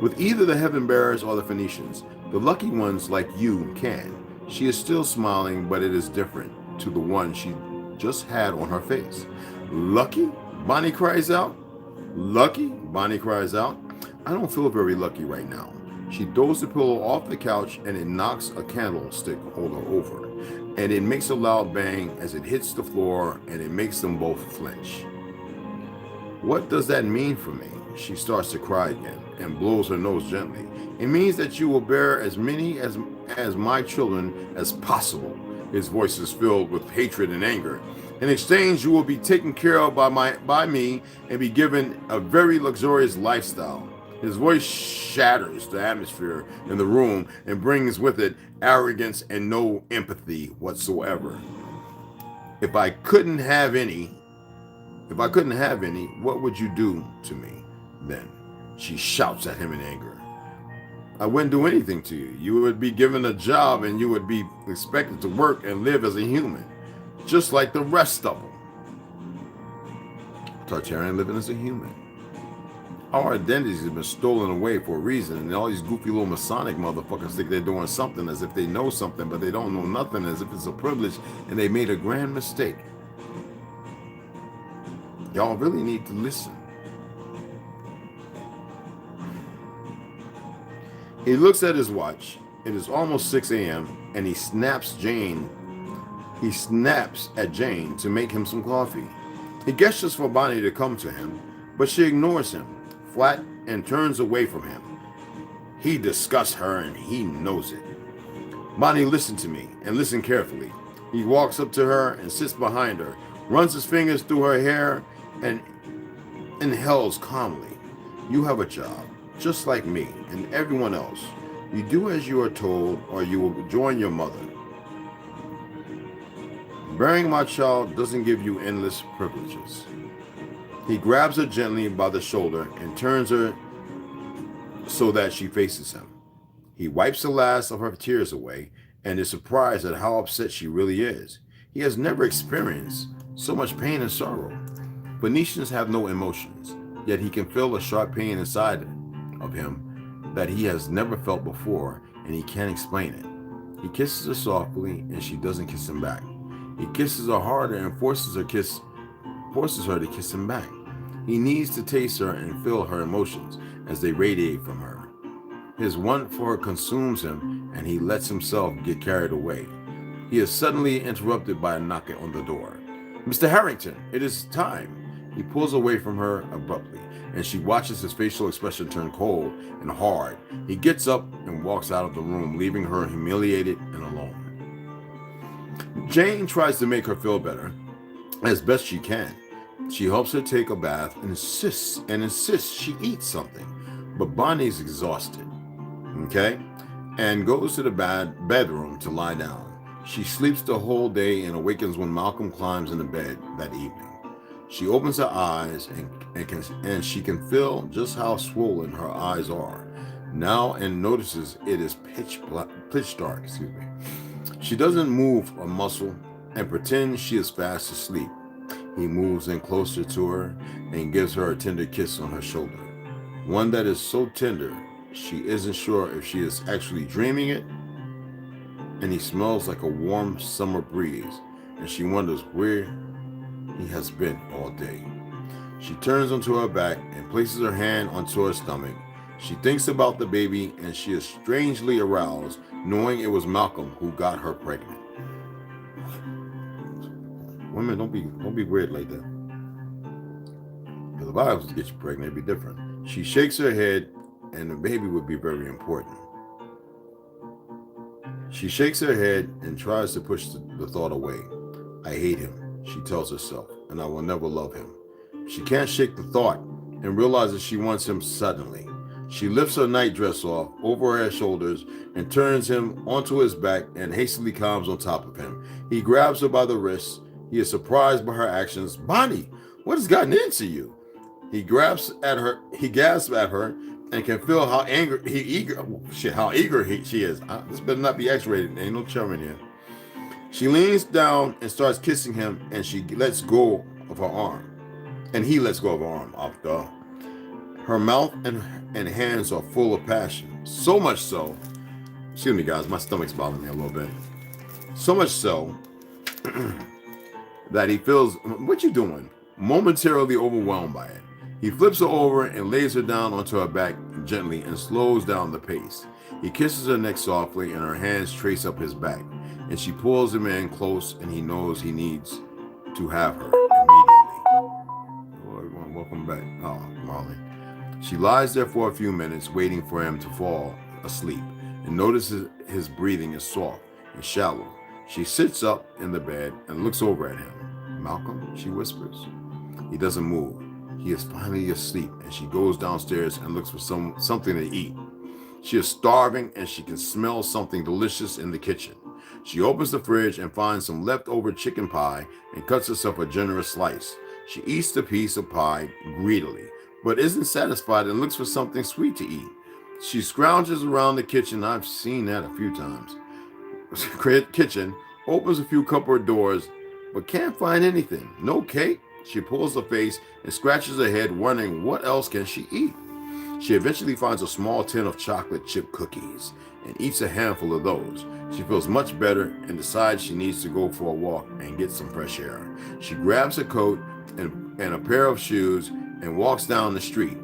With either the heaven bearers or the Phoenicians, the lucky ones like you can. She is still smiling, but it is different to the one she just had on her face. Lucky? Bonnie cries out. Lucky? Bonnie cries out. I don't feel very lucky right now. She throws the pillow off the couch and it knocks a candlestick holder over. And it makes a loud bang as it hits the floor, and it makes them both flinch. What does that mean for me? She starts to cry again and blows her nose gently. It means that you will bear as many as my children as possible. His voice is filled with hatred and anger. In exchange, you will be taken care of by me and be given a very luxurious lifestyle. His voice shatters the atmosphere in the room and brings with it arrogance and no empathy whatsoever. If I couldn't have any, what would you do to me then? She shouts at him in anger. I wouldn't do anything to you. You would be given a job and you would be expected to work and live as a human, just like the rest of them. Tartarian living as a human. Our identities have been stolen away for a reason, and all these goofy little Masonic motherfuckers think they're doing something as if they know something, but they don't know nothing, as if it's a privilege, and they made a grand mistake. Y'all really need to listen. He looks at his watch. It is almost 6 a.m. and he snaps at Jane to make him some coffee. He gestures for Bonnie to come to him, but she ignores him flat and turns away from him. He disgusts her and he knows it. Bonnie, listen to me and listen carefully. He walks up to her and sits behind her, runs his fingers through her hair and inhales calmly. You have a job, just like me and everyone else. You do as you are told or you will join your mother. Bearing my child doesn't give you endless privileges. He grabs her gently by the shoulder and turns her so that she faces him. He wipes the last of her tears away and is surprised at how upset she really is. He has never experienced so much pain and sorrow. Phoenicians have no emotions, yet he can feel a sharp pain inside of him that he has never felt before, and he can't explain it. He kisses her softly and she doesn't kiss him back. He kisses her harder and forces her to kiss him back. He needs to taste her and feel her emotions as they radiate from her. His want for her consumes him and he lets himself get carried away. He is suddenly interrupted by a knock on the door. Mr. Harrington, it is time. He pulls away from her abruptly and she watches his facial expression turn cold and hard. He gets up and walks out of the room, leaving her humiliated and alone. Jane tries to make her feel better as best she can. She helps her take a bath and insists she eats something. But Bonnie's exhausted, and goes to the bedroom to lie down. She sleeps the whole day and awakens when Malcolm climbs into bed that evening. She opens her eyes and she can feel just how swollen her eyes are now and notices it is pitch dark. She doesn't move a muscle and pretends she is fast asleep. He moves in closer to her and gives her a tender kiss on her shoulder. One that is so tender, she isn't sure if she is actually dreaming it. And he smells like a warm summer breeze, and she wonders where he has been all day. She turns onto her back and places her hand onto her stomach. She thinks about the baby, and she is strangely aroused, knowing it was Malcolm who got her pregnant. Women, don't be weird like that. If I was to get you pregnant, it'd be different. She shakes her head, and the baby would be very important. She shakes her head and tries to push the thought away. I hate him, she tells herself, and I will never love him. She can't shake the thought and realizes she wants him suddenly. She lifts her nightdress off over her shoulders and turns him onto his back and hastily climbs on top of him. He grabs her by the wrist. He is surprised by her actions. Bonnie, what has gotten into you? He gasps at her and can feel how eager she is. This better not be X-rated. Ain't no children here. She leans down and starts kissing him, and she lets go of her arm. And he lets go of her arm. Oh, God. Her mouth and hands are full of passion. So much so, excuse me, guys, my stomach's bothering me a little bit. So much so that he feels, what you doing? Momentarily overwhelmed by it. He flips her over and lays her down onto her back gently and slows down the pace. He kisses her neck softly and her hands trace up his back. And she pulls him in close and he knows he needs to have her immediately. Hello everyone, welcome back. Oh, Molly. She lies there for a few minutes waiting for him to fall asleep and notices his breathing is soft and shallow. She sits up in the bed and looks over at him. Malcolm, she whispers. He doesn't move. He is finally asleep and she goes downstairs and looks for something to eat. She is starving and she can smell something delicious in the kitchen. She opens the fridge and finds some leftover chicken pie and cuts herself a generous slice. She eats the piece of pie greedily, but isn't satisfied and looks for something sweet to eat. She scrounges around the kitchen. I've seen that a few times. Kitchen, opens a few cupboard doors, but can't find anything. No cake. She pulls her face and scratches her head, wondering what else can she eat. She eventually finds a small tin of chocolate chip cookies and eats a handful of those. She feels much better and decides she needs to go for a walk and get some fresh air. She grabs a coat and a pair of shoes and walks down the street.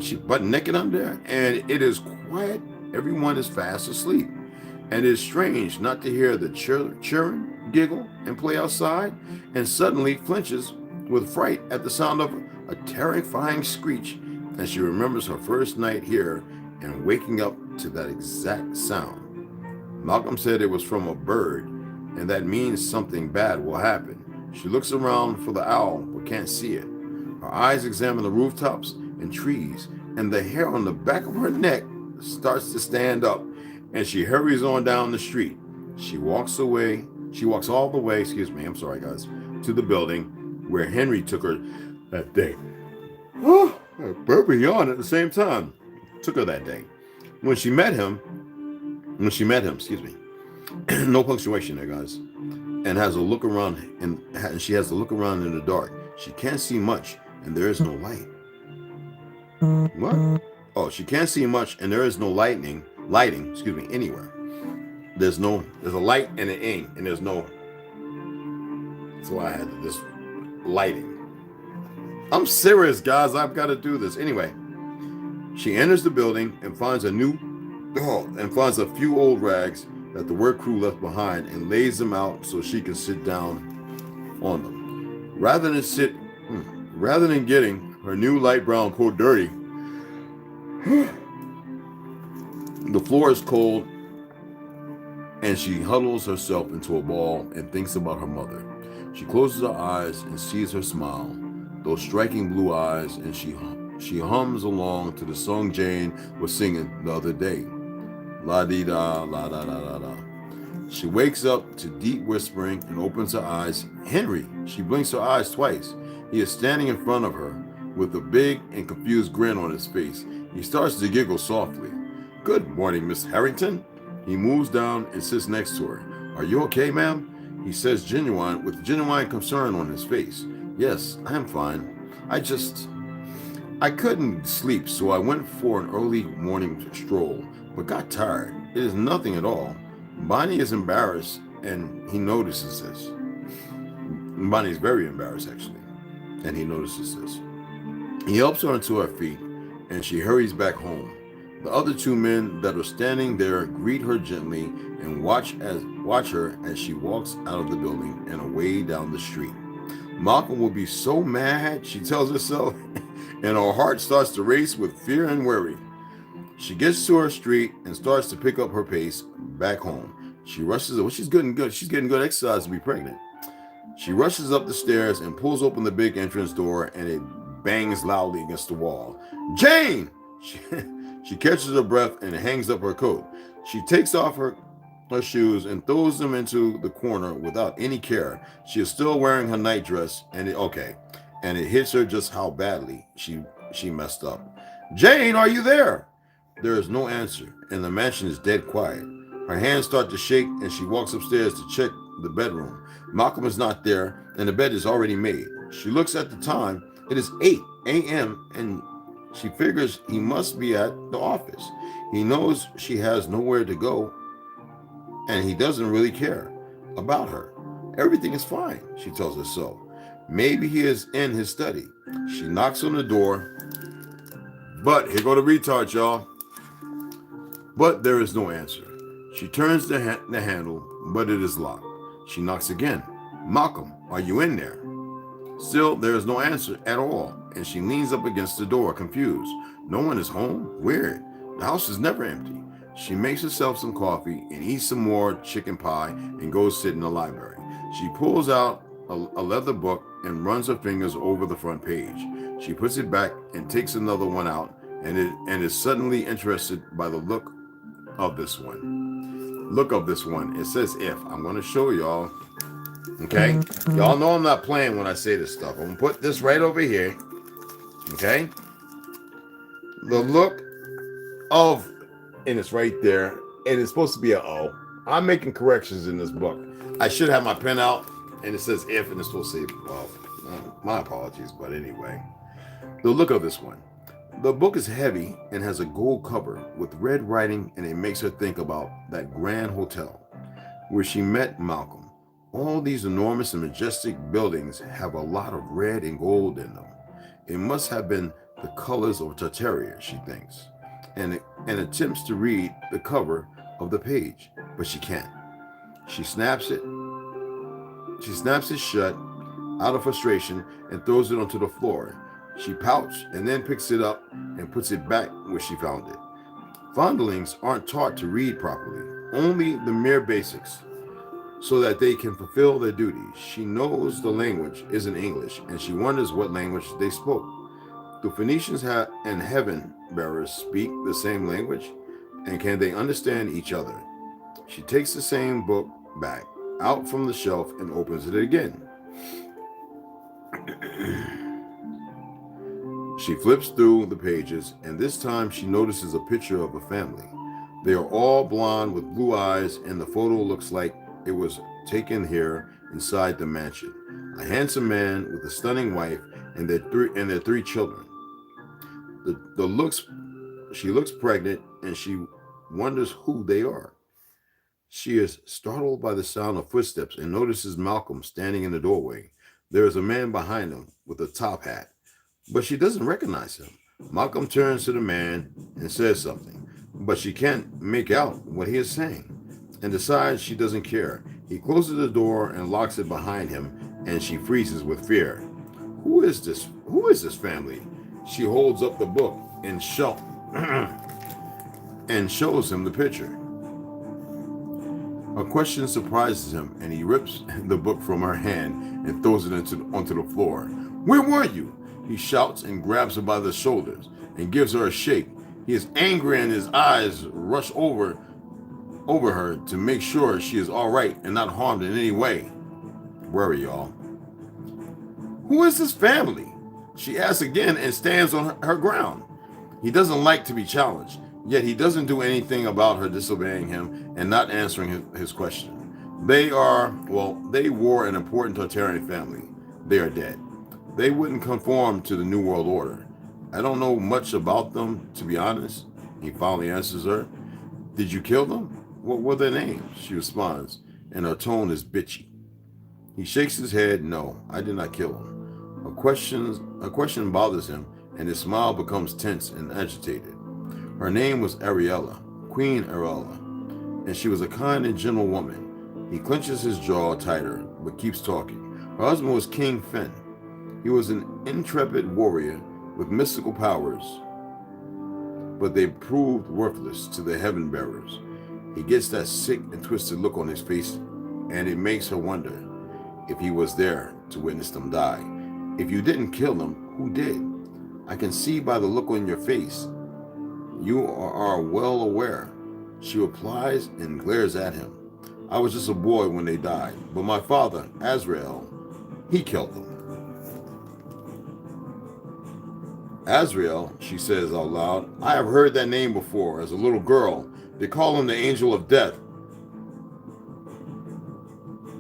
She butt naked under there, and it is quiet. Everyone is fast asleep. And it is strange not to hear the children giggle and play outside, and suddenly flinches with fright at the sound of a terrifying screech as she remembers her first night here and waking up to that exact sound. Malcolm said it was from a bird, and that means something bad will happen. She looks around for the owl, but can't see it. Her eyes examine the rooftops and trees, and the hair on the back of her neck starts to stand up, and she hurries on down the street. She walks all the way, to the building where Henry took her that day. Oh, I burp and yawn at the same time. Took her that day. When she met him, no punctuation there, guys, and has a look around, and she has to look around in the dark. She can't see much, and there is no light. What? Oh, she can't see much, and there is no lighting, anywhere. There's a light and an ing, and there's no. So I had this lighting. I'm serious, guys. I've got to do this anyway. She enters the building and finds a few old rags that the work crew left behind and lays them out so she can sit down on them. Rather than getting her new light brown coat dirty, the floor is cold and she huddles herself into a ball and thinks about her mother. She closes her eyes and sees her smile, those striking blue eyes, and she hums along to the song Jane was singing the other day. La-dee-da, la-da-da-da-da. She wakes up to deep whispering and opens her eyes. Henry! She blinks her eyes twice. He is standing in front of her with a big and confused grin on his face. He starts to giggle softly. Good morning, Miss Harrington. He moves down and sits next to her. Are you okay, ma'am? He says with genuine concern on his face. Yes, I am fine. I couldn't sleep, so I went for an early morning stroll, but got tired. It is nothing at all. Bonnie is embarrassed, and he notices this. Bonnie is very embarrassed, actually, and he notices this. He helps her onto her feet, and she hurries back home. The other two men that are standing there greet her gently and watch her as she walks out of the building and away down the street. Malcolm will be so mad, she tells herself, and her heart starts to race with fear and worry. She gets to her street and starts to pick up her pace back home. She rushes, she's getting good exercise to be pregnant. She rushes up the stairs and pulls open the big entrance door, and it bangs loudly against the wall. Jane! She catches her breath and hangs up her coat. She takes off her shoes and throws them into the corner without any care. She is still wearing her nightdress, and it hits her just how badly she messed up. Jane, are you there? There is no answer, and the mansion is dead quiet. Her hands start to shake, and she walks upstairs to check the bedroom. Malcolm is not there, and the bed is already made. She looks at the time. It is 8 a.m., and she figures he must be at the office. He knows she has nowhere to go, and he doesn't really care about her. Everything is fine, she tells herself. Maybe he is in his study. She knocks on the door, but here go the retards, y'all. But there is no answer. She turns the handle, but it is locked. She knocks again. Malcolm, are you in there? Still, there is no answer at all, and she leans up against the door, confused. No one is home? Weird. The house is never empty. She makes herself some coffee and eats some more chicken pie and goes sit in the library. She pulls out a leather book and runs her fingers over the front page. She puts it back and takes another one out and is suddenly interested by the look of this one. It says if. I'm going to show y'all. Okay? Y'all know I'm not playing when I say this stuff. I'm going to put this right over here. Okay? The look of, and it's right there, and it's supposed to be an O. I'm making corrections in this book. I should have my pen out, and it says if, and it's supposed to say, well, my apologies, but anyway. The look of this one. The book is heavy and has a gold cover with red writing, and it makes her think about that grand hotel where she met Malcolm. All these enormous and majestic buildings have a lot of red and gold in them. It must have been the colors of Tartaria, she thinks, and attempts to read the cover of the page, but she can't. She snaps it shut out of frustration and throws it onto the floor. She pouts and then picks it up and puts it back where she found it. Foundlings aren't taught to read properly, only the mere basics, so that they can fulfill their duties. She knows the language isn't English, and she wonders what language they spoke. Do Phoenicians and heaven bearers speak the same language? And can they understand each other? She takes the same book back out from the shelf and opens it again. She flips through the pages, and this time she notices a picture of a family. They are all blonde with blue eyes, and the photo looks like it was taken here inside the mansion. A handsome man with a stunning wife and their three children. She looks pregnant, and she wonders who they are. She is startled by the sound of footsteps and notices Malcolm standing in the doorway. There is a man behind him with a top hat, but she doesn't recognize him. Malcolm turns to the man and says something, but she can't make out what he is saying and decides she doesn't care. He closes the door and locks it behind him, and she freezes with fear. Who is this? Who is this family? She holds up the book and shows him the picture. A question surprises him, and he rips the book from her hand and throws it onto the floor. Where were you? He shouts and grabs her by the shoulders and gives her a shake. He is angry, and his eyes rush over her to make sure she is all right and not harmed in any way. Where are y'all? Who is this family? She asks again and stands on her ground. He doesn't like to be challenged, yet he doesn't do anything about her disobeying him and not answering his question. They were an important Tartarian family. They are dead. They wouldn't conform to the New World Order. I don't know much about them, to be honest. He finally answers her. Did you kill them? What were their names? She responds, and her tone is bitchy. He shakes his head. No, I did not kill them. A question bothers him, and his smile becomes tense and agitated. Her name was Ariella, Queen Ariella, and she was a kind and gentle woman. He clenches his jaw tighter, but keeps talking. Her husband was King Fen. He was an intrepid warrior with mystical powers, but they proved worthless to the heaven bearers. He gets that sick and twisted look on his face, and it makes her wonder if he was there to witness them die. If you didn't kill them, who did? I can see by the look on your face. You are well aware. She replies and glares at him. I was just a boy when they died, but my father, Azrael, he killed them. Azrael, she says out loud. I have heard that name before as a little girl. They call him the angel of death.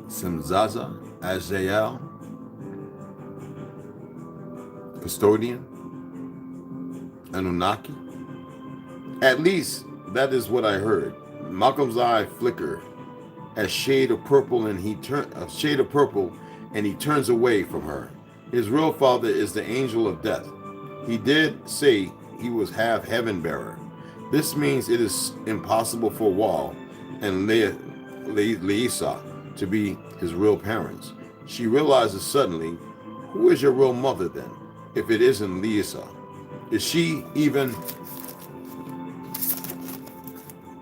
Simzaza, Azrael, custodian, Anunnaki. At least that is what I heard. Malcolm's eye flickered a shade of purple, and he turns away from her. His real father is the angel of death. He did say he was half heaven bearer. This means it is impossible for Wal and Leisa to be his real parents. She realizes suddenly, who is your real mother then, if it isn't Leisa? Is she even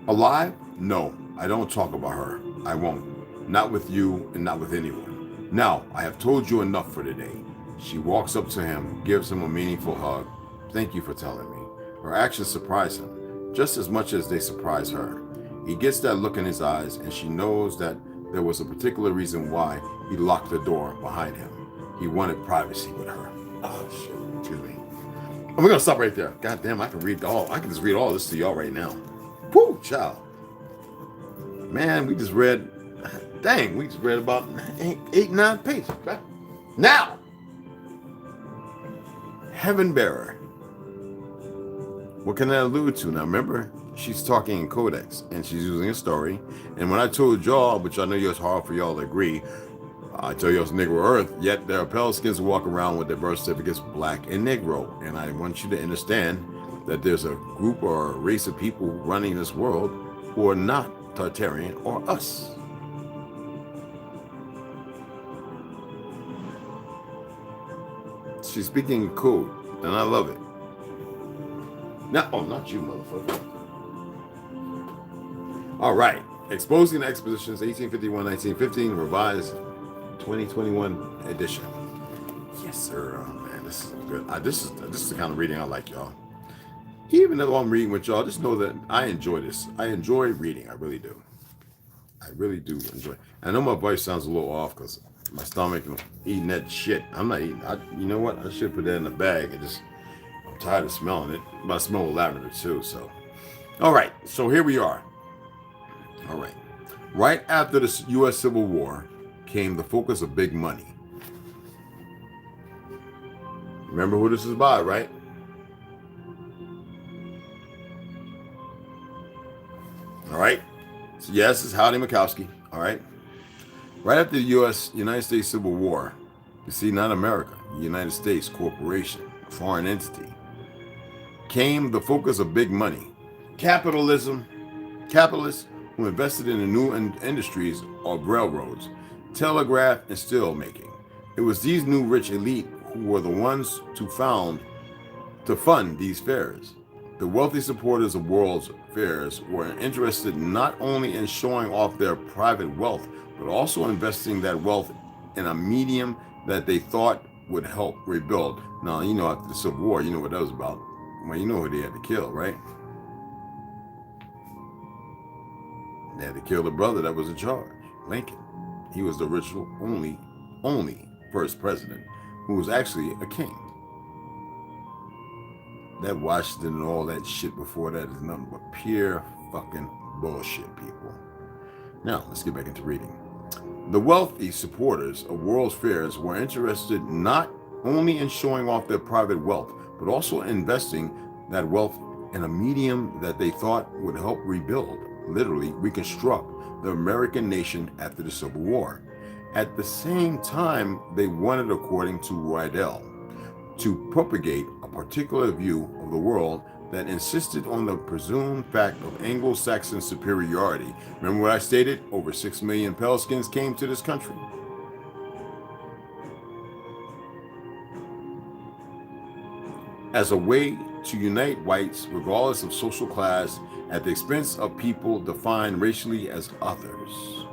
alive? No, I don't talk about her. I won't. Not with you and not with anyone. Now, I have told you enough for today. She walks up to him, gives him a meaningful hug. Thank you for telling me. Her actions surprise him, just as much as they surprise her. He gets that look in his eyes, and she knows that there was a particular reason why he locked the door behind him. He wanted privacy with her. Oh, shit. Excuse me. And we're going to stop right there. God damn, I can just read all this to y'all right now. Woo, child. Man, we just read about 9 pages. Now, heaven bearer. What can that allude to? Now, remember, she's talking in codex, and she's using a story. And when I told y'all, which I know it's hard for y'all to agree, I tell you it's Negro Earth, yet there are pale skins who walk around with their birth certificates black and Negro. And I want you to understand that there's a group or a race of people running this world who are not Tartarian or us. She's speaking in code, and I love it. Now, oh, not you, motherfucker. All right. Exposing the Expositions, 1851-1915, revised 2021 edition. Yes, sir. Oh, man, this is good. This is the kind of reading I like, y'all. Even though I'm reading with y'all, just know that I enjoy this. I enjoy reading. I really do. I really do enjoy. I know my voice sounds a little off because my stomach and eating that shit. I'm not eating. You know what? I should put that in a bag and just. I'm tired of smelling it. But I smell lavender too. So, all right. So here we are. All right. Right after the U.S. Civil War came the focus of big money. Remember who this is by, right? All right. So yes, it's Howdy Mikowski. All right. Right after the United States Civil War, you see, not America, the United States Corporation, a foreign entity, came the focus of big money. Capitalists who invested in the new industries of railroads, telegraph, and steel making. It was these new rich elite who were the ones to fund these fairs. The wealthy supporters of world's fairs were interested not only in showing off their private wealth, but also investing that wealth in a medium that they thought would help rebuild. Now, you know, after the Civil War, you know what that was about. Well, you know who they had to kill, right? They had to kill the brother that was in charge, Lincoln. He was the original only first president who was actually a king. That Washington and all that shit before that is nothing but pure fucking bullshit, people. Now, let's get back into reading. The wealthy supporters of World's Fairs were interested not only in showing off their private wealth, but also investing that wealth in a medium that they thought would help rebuild, literally reconstruct, the American nation after the Civil War. At the same time, they wanted, according to Rydell, to propagate a particular view of the world that insisted on the presumed fact of Anglo-Saxon superiority. Remember what I stated? Over 6 million pale skins came to this country. As a way to unite whites, regardless of social class, at the expense of people defined racially as others.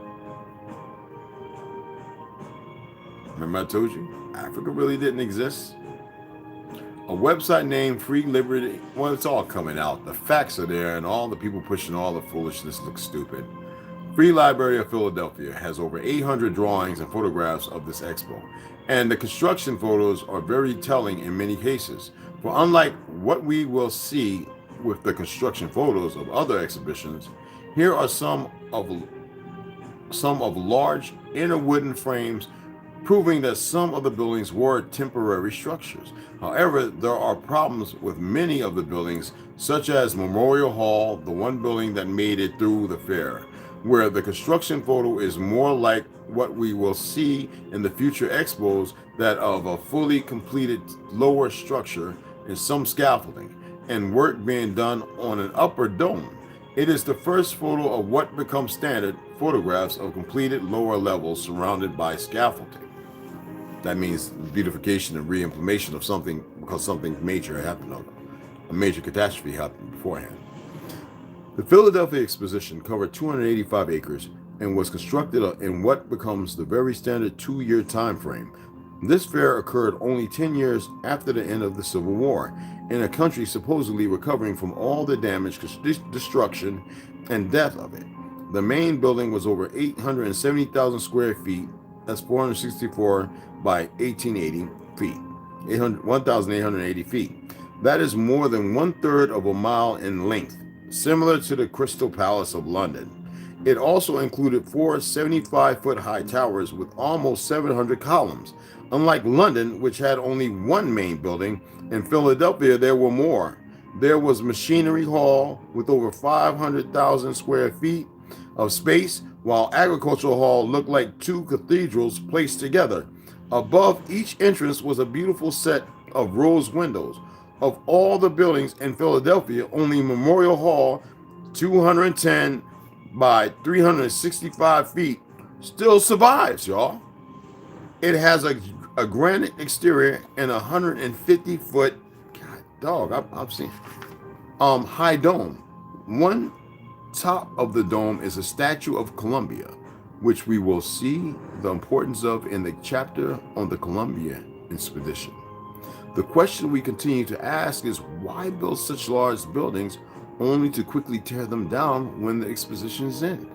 Remember I told you? Africa really didn't exist. A website named Free Liberty, well, it's all coming out. The facts are there, and all the people pushing all the foolishness look stupid. Free Library of Philadelphia has over 800 drawings and photographs of this expo, and the construction photos are very telling in many cases. For unlike what we will see with the construction photos of other exhibitions, here are some of large inner wooden frames proving that some of the buildings were temporary structures. However, there are problems with many of the buildings, such as Memorial Hall, the one building that made it through the fair, where the construction photo is more like what we will see in the future expos, that of a fully completed lower structure and some scaffolding, and work being done on an upper dome. It is the first photo of what becomes standard photographs of completed lower levels surrounded by scaffolding. That means beautification and re-implementation of something because something major happened, a major catastrophe happened beforehand. The Philadelphia Exposition covered 285 acres and was constructed in what becomes the very standard 2-year time frame. This fair occurred only 10 years after the end of the Civil War, in a country supposedly recovering from all the damage, destruction, and death of it. The main building was over 870,000 square feet. That's 464 by 1880 feet, 1,880 feet. That is more than 1/3 of a mile in length, similar to the Crystal Palace of London. It also included 4 75-foot high towers with almost 700 columns. Unlike London, which had only one main building, in Philadelphia there were more. There was Machinery Hall with over 500,000 square feet of space, while Agricultural Hall looked like 2 cathedrals placed together. Above each entrance was a beautiful set of rose windows. Of all the buildings in Philadelphia, only Memorial Hall, 210 by 365 feet, still survives, y'all. It has a granite exterior and a 150-foot, God dog, I've seen, high dome. One top of the dome is a statue of Columbia, which we will see the importance of in the chapter on the Columbia expedition. The question we continue to ask is, why build such large buildings only to quickly tear them down when the expositions end?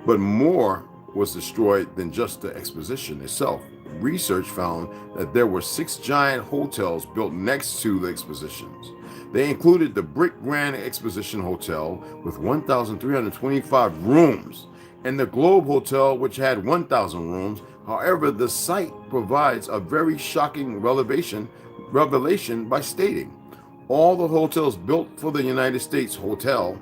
But more was destroyed than just the exposition itself. Research found that there were 6 giant hotels built next to the expositions. They included the Brick Grand Exposition Hotel with 1,325 rooms and the Globe Hotel, which had 1,000 rooms. However, the site provides a very shocking revelation by stating all the hotels built for the United States Hotel,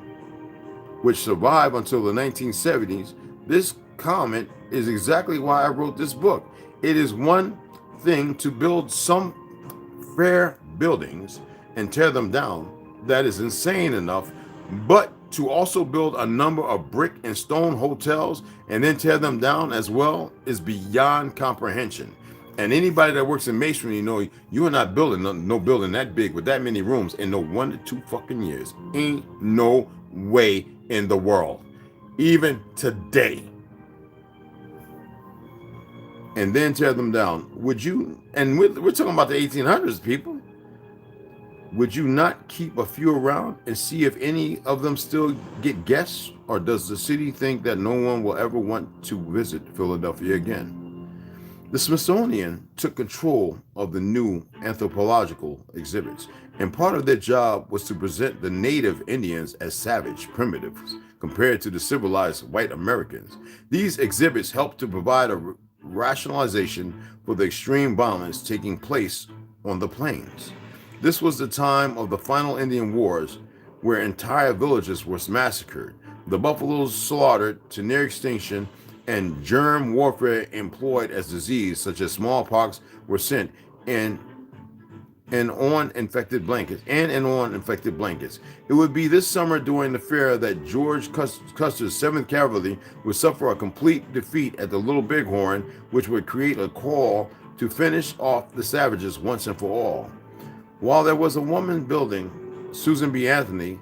which survived until the 1970s. This comment is exactly why I wrote this book. It is one thing to build some fair buildings and tear them down. That is insane enough. But to also build a number of brick and stone hotels and then tear them down as well is beyond comprehension. And anybody that works in masonry, you are not building no building that big with that many rooms in no 1 to 2 fucking years. Ain't no way in the world. Even today. And then tear them down. Would you, and we're talking about the 1800s, people. Would you not keep a few around and see if any of them still get guests? Or does the city think that no one will ever want to visit Philadelphia again? The Smithsonian took control of the new anthropological exhibits, and part of their job was to present the native Indians as savage primitives compared to the civilized white Americans. These exhibits helped to provide a rationalization for the extreme violence taking place on the plains. This was the time of the final Indian Wars, where entire villages were massacred, the buffaloes slaughtered to near extinction, and germ warfare employed as disease such as smallpox were sent in and on infected blankets. It would be this summer during the fair that George Custer's 7th Cavalry would suffer a complete defeat at the Little Bighorn, which would create a call to finish off the savages once and for all. While there was a woman building, Susan B. Anthony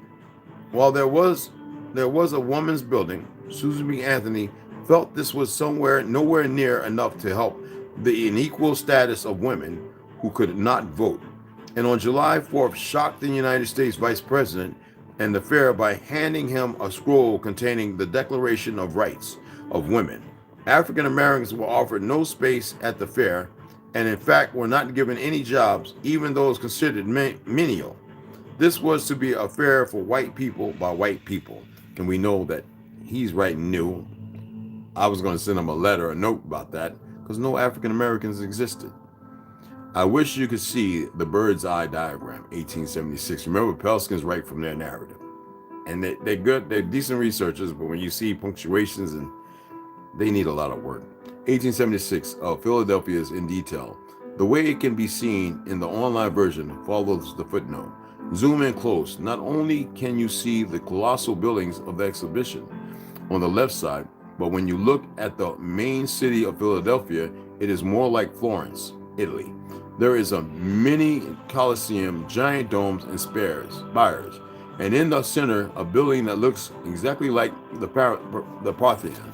felt this was nowhere near enough to help the unequal status of women who could not vote. And on July 4th, shocked the United States Vice President and the fair by handing him a scroll containing the Declaration of Rights of Women. African Americans were offered no space at the fair, and in fact were not given any jobs, even those considered menial. This was to be a fair for white people by white people, and we know that he's writing new. I was going to send him a letter, a note about that, because no African Americans existed. I wish you could see the bird's eye diagram, 1876. Remember, Pelskins write from their narrative. And they're good, they're decent researchers, but when you see punctuations, and they need a lot of work. 1876, Philadelphia is in detail. The way it can be seen in the online version follows the footnote. Zoom in close. Not only can you see the colossal buildings of the exhibition on the left side, but when you look at the main city of Philadelphia, it is more like Florence, Italy. There is a mini Colosseum, giant domes and spires, and in the center, a building that looks exactly like the Parthenon.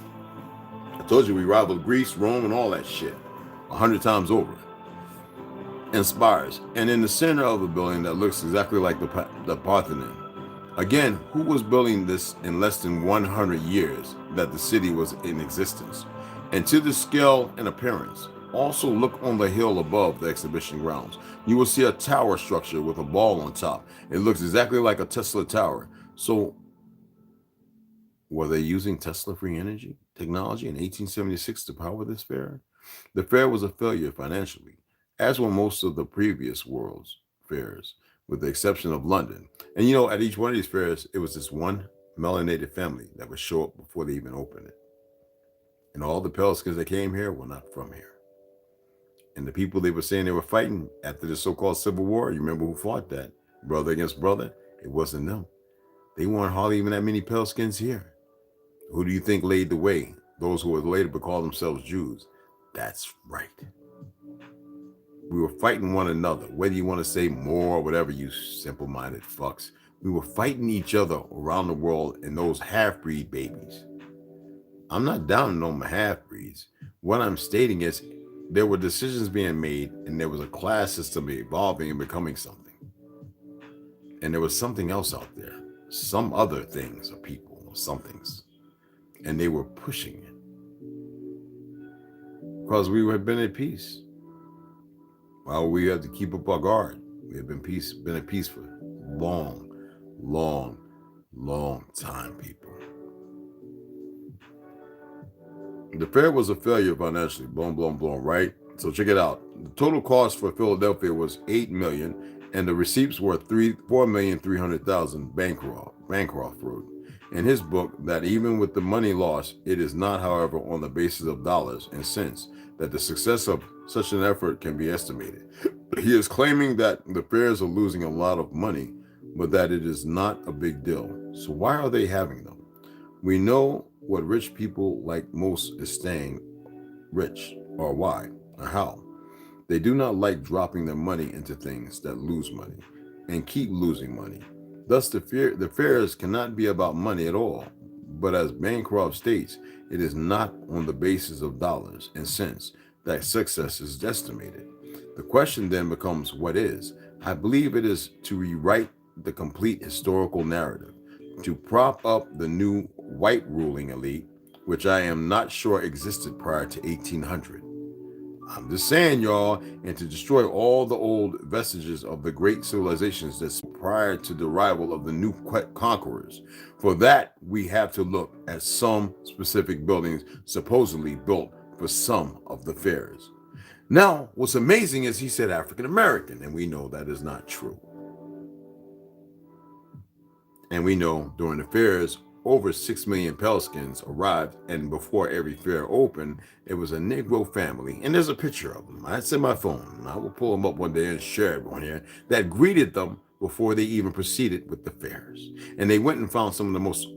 I told you we rivaled Greece, Rome, and all that shit 100 times over. And spires, and in the center of a building that looks exactly like the Parthenon. Again, who was building this in less than 100 years that the city was in existence? And to the scale and appearance, also look on the hill above the exhibition grounds. You will see a tower structure with a ball on top. It looks exactly like a Tesla tower. So, were they using Tesla free energy technology in 1876 to power this fair? The fair was a failure financially, as were most of the previous world's fairs, with the exception of London. And you know, at each one of these fairs, it was this one melanated family that would show up before they even opened it. And all the Pelskins that came here were not from here. And the people they were saying they were fighting after the so-called Civil War, you remember who fought that? Brother against brother? It wasn't them. They weren't hardly even that many Pelskins here. Who do you think laid the way? Those who would later call themselves Jews. That's right. We were fighting one another, whether you want to say more or whatever, you simple-minded fucks. We were fighting each other around the world and those half-breed babies. I'm not downing on my half-breeds. What I'm stating is there were decisions being made and there was a class system evolving and becoming something. And there was something else out there, some other things or people or somethings. And they were pushing it. Because we had been at peace. Well, we had to keep up our guard. We had been at peace for long, long, long time, people. The fair was a failure financially, blown, right? So check it out. The total cost for Philadelphia was $8 million, and the receipts were $4,300,000. Bancroft wrote in his book that even with the money lost, it is not, however, on the basis of dollars and cents that the success of such an effort can be estimated. He is claiming that the fairs are losing a lot of money, but that it is not a big deal. So why are they having them? We know what rich people like most is staying rich, or why, or how. They do not like dropping their money into things that lose money and keep losing money. Thus, the fairs cannot be about money at all. But as Bancroft states, it is not on the basis of dollars and cents that success is estimated. The question then becomes, what is? I believe it is to rewrite the complete historical narrative, to prop up the new white ruling elite, which I am not sure existed prior to 1800. I'm just saying, y'all, and to destroy all the old vestiges of the great civilizations that's prior to the arrival of the new conquerors. For that, we have to look at some specific buildings supposedly built for some of the fairs. Now, what's amazing is he said African American, and we know that is not true. And we know during the fairs, over 6 million Pelskins arrived, and before every fair opened, it was a Negro family, and there's a picture of them. It's in my phone, and I will pull them up one day and share it on here, that greeted them before they even proceeded with the fairs. And they went and found some of the most,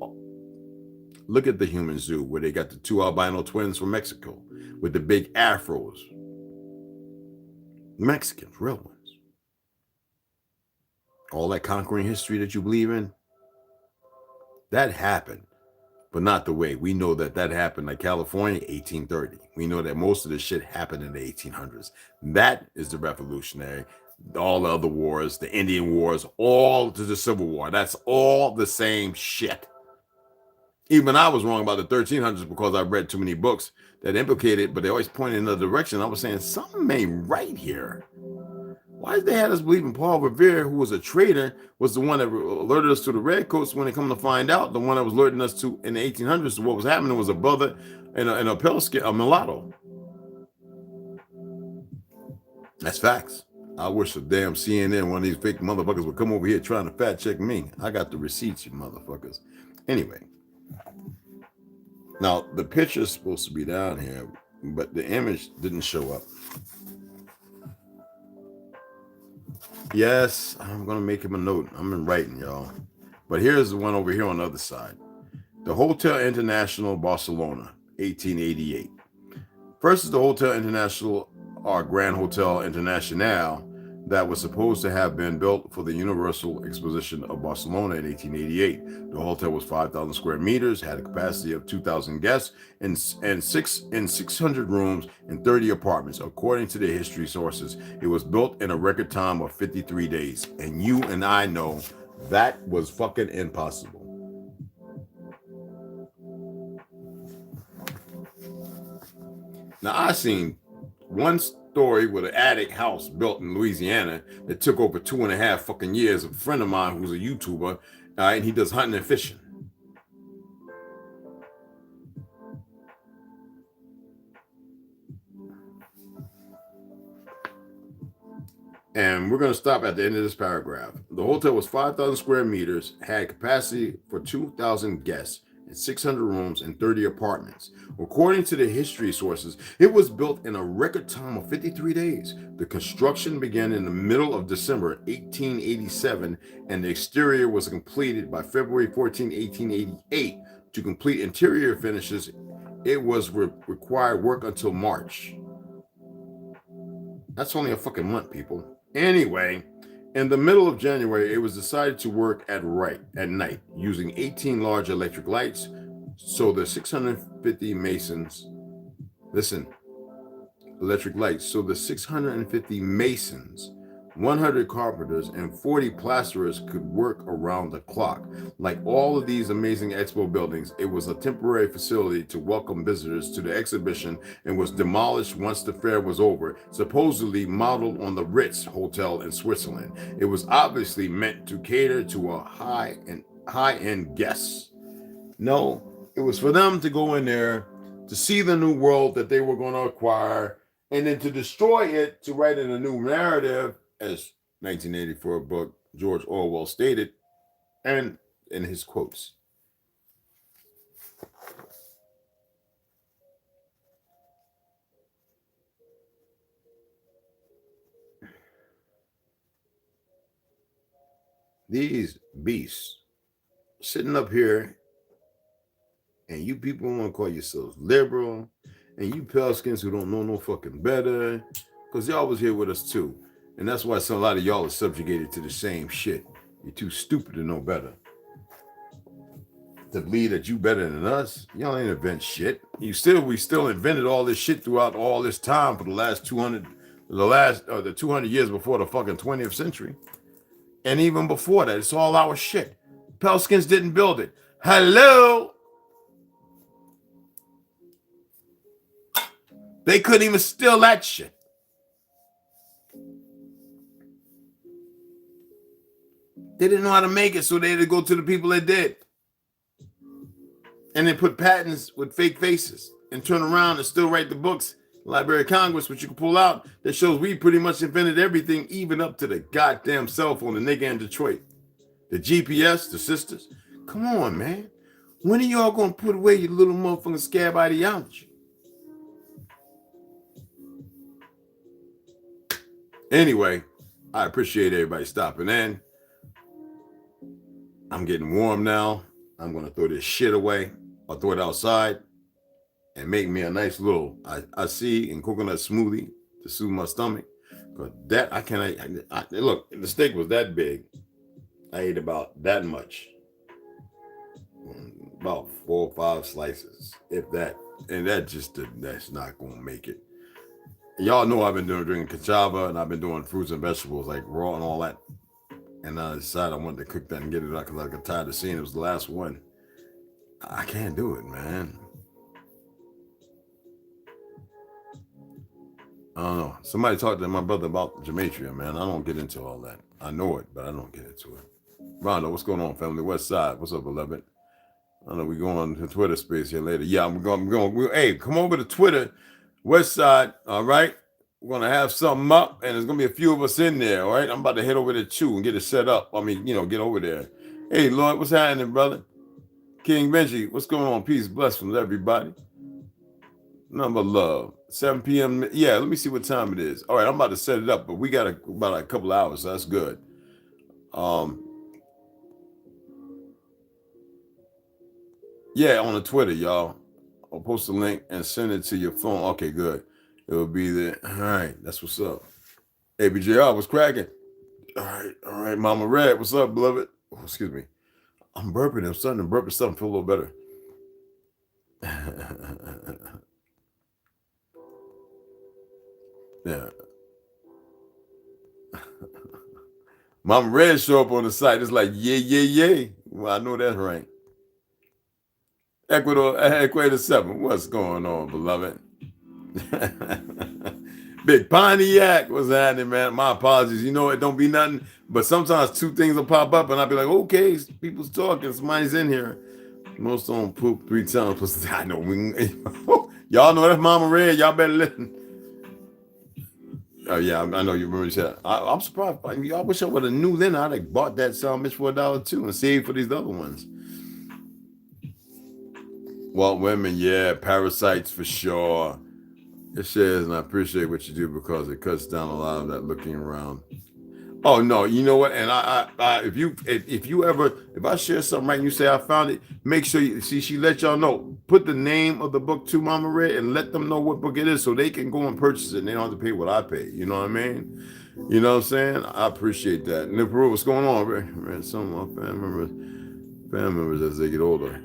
look at the human zoo, where they got the 2 albino twins from Mexico, with the big afros. Mexicans, real ones. All that conquering history that you believe in, that happened, but not the way. We know that happened like California, 1830. We know that most of this shit happened in the 1800s. That is the revolutionary. All the other wars, the Indian wars, all to the Civil War. That's all the same shit. Even I was wrong about the 1300s because I read too many books that implicated, but they always pointed in another direction. I was saying something ain't right here. Why did they have us believing Paul Revere, who was a traitor, was the one that alerted us to the redcoats? When they come to find out, the one that was alerting us to in the 1800s to what was happening was a brother and a pale skin, a mulatto. That's facts. I wish a damn CNN, one of these fake motherfuckers, would come over here trying to fact check me. I got the receipts, you motherfuckers. Anyway. Now, the picture's supposed to be down here, but the image didn't show up. Yes, I'm going to make him a note. I'm in writing, y'all. But here's the one over here on the other side. The Hotel International Barcelona, 1888. First is the Hotel International, or Grand Hotel International, that was supposed to have been built for the Universal Exposition of Barcelona in 1888. The hotel was 5,000 square meters, had a capacity of 2,000 guests, and 600 rooms and 30 apartments. According to the history sources, it was built in a record time of 53 days. And you and I know that was fucking impossible. Now, I seen one story with an attic house built in Louisiana that took over 2.5 fucking years. A friend of mine who's a YouTuber, and he does hunting and fishing. And we're going to stop at the end of this paragraph. The hotel was 5,000 square meters, had capacity for 2,000 guests, and 600 rooms and 30 apartments. According to the history sources, it was built in a record time of 53 days. The construction began in the middle of December 1887, and the exterior was completed by February 14, 1888. To complete interior finishes, it was required work until March. That's only a fucking month, people. Anyway, in the middle of January, it was decided to work at night using 18 large electric lights. So the 650 masons, electric lights. So the 650 masons, 100 carpenters, and 40 plasterers could work around the clock. Like all of these amazing expo buildings, it was a temporary facility to welcome visitors to the exhibition and was demolished once the fair was over, supposedly modeled on the Ritz Hotel in Switzerland. It was obviously meant to cater to a high-end guests. No, it was for them to go in there to see the new world that they were going to acquire and then to destroy it, to write in a new narrative, as 1984 book George Orwell stated, and in his quotes. These beasts sitting up here, and you people want to call yourselves liberal, and you pale skins who don't know no fucking better, because y'all was here with us too. And that's why a lot of y'all are subjugated to the same shit. You're too stupid to know better. To believe that you better than us, y'all ain't invent shit. We still invented all this shit throughout all this time for the last 200 years before the fucking 20th century. And even before that, it's all our shit. Pale skins didn't build it. Hello? They couldn't even steal that shit. They didn't know how to make it, so they had to go to the people that did. And then put patents with fake faces and turn around and still write the books, Library of Congress, which you can pull out, that shows we pretty much invented everything, even up to the goddamn cell phone, the nigga in Detroit. The GPS, the sisters. Come on, man. When are y'all going to put away your little motherfucking scab ideology? Anyway, I appreciate everybody stopping in. I'm getting warm now. I'm going to throw this shit away or throw it outside and make me a nice little I see and coconut smoothie to soothe my stomach. Because that, look, the steak was that big. I ate about that much. About 4 or 5 slices, if that. And that's not going to make it. Y'all know I've been drinking cassava, and I've been doing fruits and vegetables like raw and all that. And I decided I wanted to cook that and get it out because I got tired of seeing it was the last one. I can't do it, man. I don't know. Somebody talked to my brother about gematria, man. I don't get into all that. I know it, but I don't get into it. Rondo, what's going on, family? West Side, what's up, beloved? I know we going on the Twitter space here later. Yeah, I'm going. Hey, come over to Twitter, West Side. All right, we're gonna have something up, and there's gonna be a few of us in there. All right, I'm about to head over to Chew and get it set up. I mean, get over there. Hey, Lloyd, what's happening, brother? King Benji, what's going on? Peace, blessings, everybody. Number love. 7 p.m. Yeah, let me see what time it is. All right, I'm about to set it up, but we got about a couple hours, so that's good. Yeah, on the Twitter, y'all. I'll post a link and send it to your phone. Okay, good. It'll be there. All right, that's what's up. ABJR, what's cracking? All right, Mama Red, what's up, beloved? Oh, excuse me. I'm burping. I'm starting to burp and something feel a little better. Yeah. Mama Red show up on the site. It's like, yeah. Well, I know that's right. Equator 7, what's going on, beloved? Big Pontiac, what's happening, man? My apologies. It don't be nothing, but sometimes two things will pop up, and I'll be like, okay, people's talking, somebody's in here. Most don't poop 3 times. Plus, I know y'all know that's Mama Red. Y'all better listen. Oh yeah, I know you remember that. I'm surprised. I wish I would have knew then. I'd have bought that song for $1 too and saved for these other ones. Walt Women, yeah, parasites for sure. It shares, and I appreciate what you do because it cuts down a lot of that looking around. Oh no, you know what? And if I share something right and you say I found it, make sure she let y'all know. Put the name of the book to Mama Red and let them know what book it is so they can go and purchase it and they don't have to pay what I pay. You know what I mean? You know what I'm saying? I appreciate that. And Peru, what's going on? Some of my family members as they get older.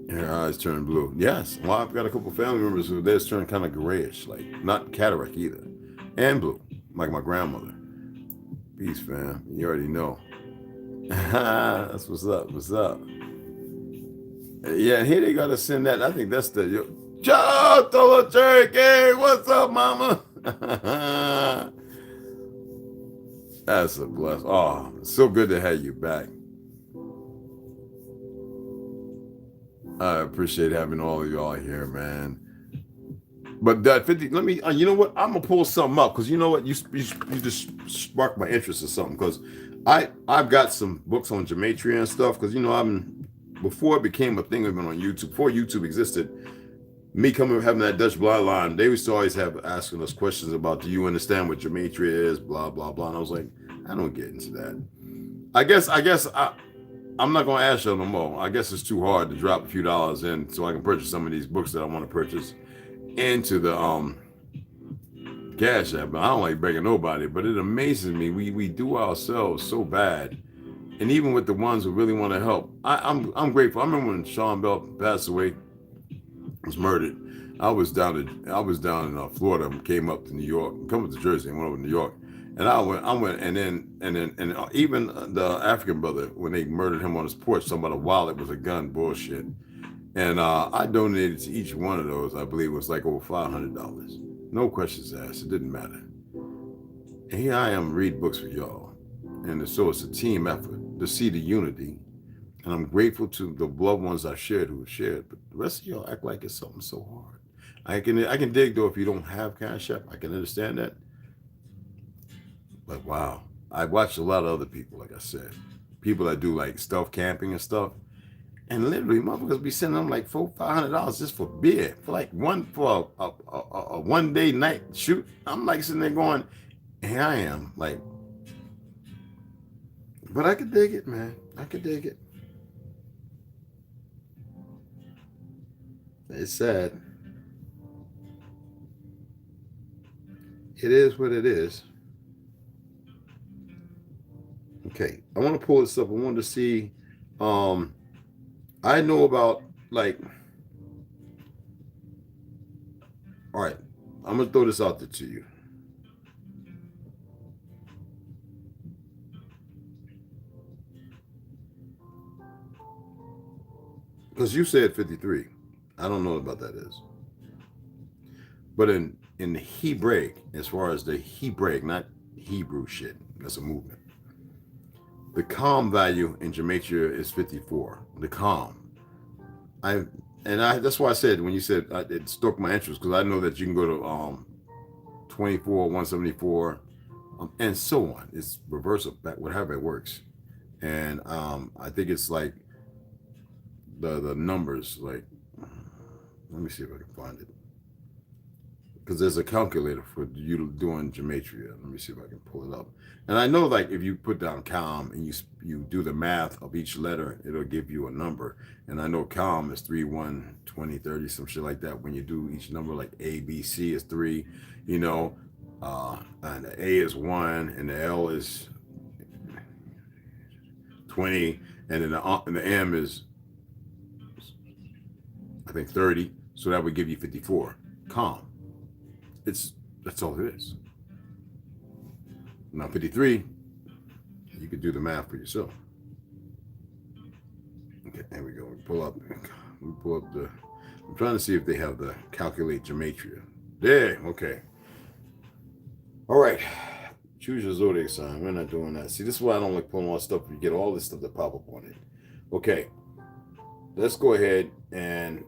Her eyes turn blue. Yes. Well, I've got a couple family members who theirs turn kind of grayish, like not cataract either, and blue, like my grandmother. Peace, fam. You already know. That's what's up. What's up? Yeah, here they gotta send that. I think that's the Joe Tola Turkey. What's up, mama? That's a bless. Oh, it's so good to have you back. I appreciate having all of y'all here, man. But that 50, let me, you know what? I'm gonna pull something up because you know what? You just sparked my interest or something because I've got some books on gematria and stuff because before it became a thing even on YouTube, before YouTube existed, me having that Dutch bloodline, they used to always have asking us questions about, do you understand what gematria is, blah blah blah, and I was like, I don't get into that. I guess I'm not gonna ask you no more. I guess it's too hard to drop a few dollars in so I can purchase some of these books that I want to purchase into the Cashapp. I don't like begging nobody, but it amazes me. We do ourselves so bad, and even with the ones who really want to help, I'm grateful. I remember when Sean Bell passed away, was murdered. I was down in Florida and came up to New York, come up to Jersey and went over to New York. And I went, and then even the African brother, when they murdered him on his porch, talking about a wallet was a gun, bullshit. And I donated to each one of those. I believe it was like over $500. No questions asked. It didn't matter. And here I am, read books for y'all. And so it's a team effort to see the unity. And I'm grateful to the loved ones I shared who have shared. But the rest of y'all act like it's something so hard. I can dig though if you don't have Cashapp. I can understand that. But wow, I watched a lot of other people, like I said, people that do like stealth camping and stuff, and literally motherfuckers be sending them like $400-500 just for beer for like a 1 day night shoot. I'm like sitting there going, here I am, like, but I could dig it, man. I could dig it. It's sad. It is what it is. Okay, I want to pull this up. I wanted to see. I know about like. All right, I'm gonna throw this out there to you. because you said 53. I don't know what that is. But in the Hebraic, as far as the Hebraic, not Hebrew shit, that's a movement. The calm value in gematria is 54. The calm. That's why I said, when you said it struck my interest, because I know that you can go to 24, 174, and so on. It's reverse of that, whatever it works. And I think it's like the numbers, like, let me see if I can find it. Because there's a calculator for you doing gematria. Let me see if I can pull it up. And I know, like, if you put down calm and you do the math of each letter, it'll give you a number. And I know calm is 3, 1, 20, 30, some shit like that. When you do each number, like A, B, C is 3, you know, and the A is 1, and the L is 20, and then the M is, I think, 30. So that would give you 54. Calm. That's all it is. Now 53, you could do the math for yourself. Okay, there we go. We pull up the. I'm trying to see if they have the calculate gematria. There, okay. All right. Choose your zodiac sign. We're not doing that. See, this is why I don't like pulling all stuff. You get all this stuff that pop up on it. Okay. Let's go ahead and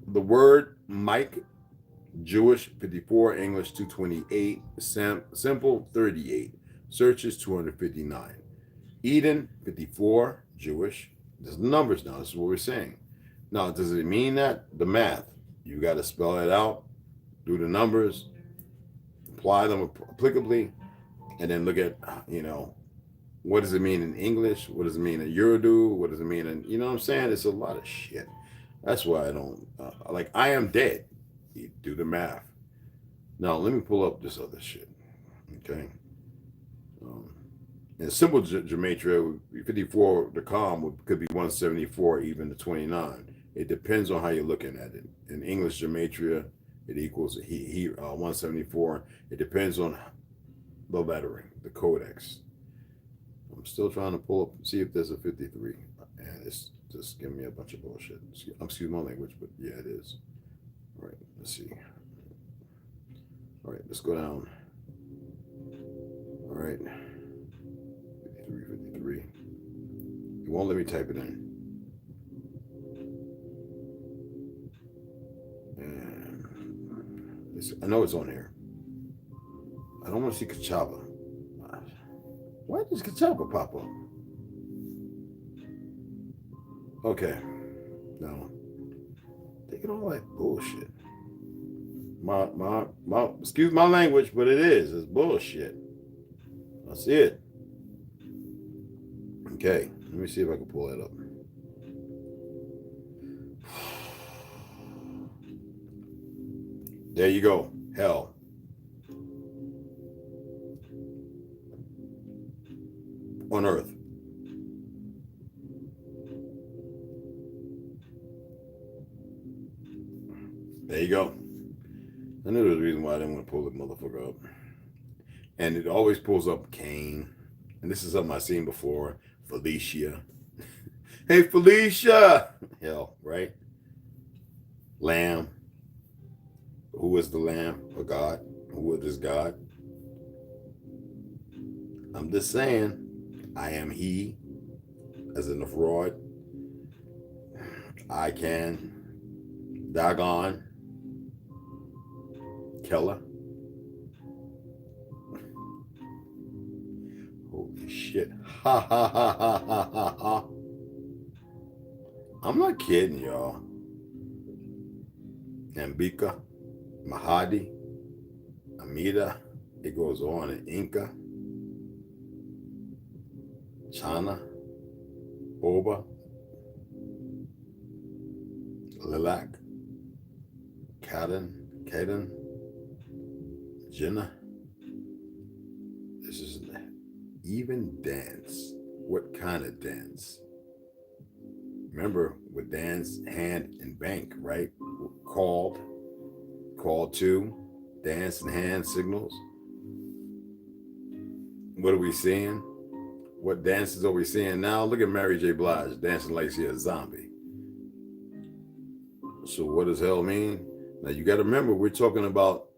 the word Mike, Jewish 54, English 228, simple 38, searches 259. Eden 54, Jewish. There's numbers now. This is what we're saying. Now, does it mean that? The math. You got to spell it out, do the numbers, apply them applicably, and then look at, you know, what does it mean in English? What does it mean in Urdu? What does it mean in, you know what I'm saying? It's a lot of shit. That's why I don't, like, I am dead. You do the math. Now, let me pull up this other shit. Okay. In simple gematria, 54, the calm could be 174, even to 29. It depends on how you're looking at it. In English gematria, it equals 174. It depends on the lettering, the codex. I'm still trying to pull up, see if there's a 53. And it's just giving me a bunch of bullshit. Excuse my language, but yeah, it is. All right, let's see. All right, let's go down. All right. 53. It won't let me type it in. And I know it's on here. I don't want to see Cashapp. Why does Cashapp pop up? Okay. No. Taking all that bullshit. My excuse my language, but it is. It's bullshit. That's it. Okay. Let me see if I can pull that up. There you go. Hell. On Earth. There you go. I knew there was a reason why I didn't want to pull that motherfucker up. And it always pulls up Cain. And this is something I've seen before. Felicia. Hey, Felicia. Hell, right? Lamb. Who is the Lamb of God? Who is God? I'm just saying, I am He, as in the fraud. I can. Dagon. Keller. Holy shit. Ha ha ha ha ha ha ha. I'm not kidding, y'all. Ambika, Mahadi, Amida, it goes on in Inca, China, Oba, Lilac, Caden, Jenna. This is an even dance. What kind of dance? Remember, with dance, hand, and bank, right? Called to, dance and hand signals. What are we seeing? what dance is always saying now. Look at Mary J. Blige dancing like she's a zombie. So what does hell mean? Now you got to remember, we're talking about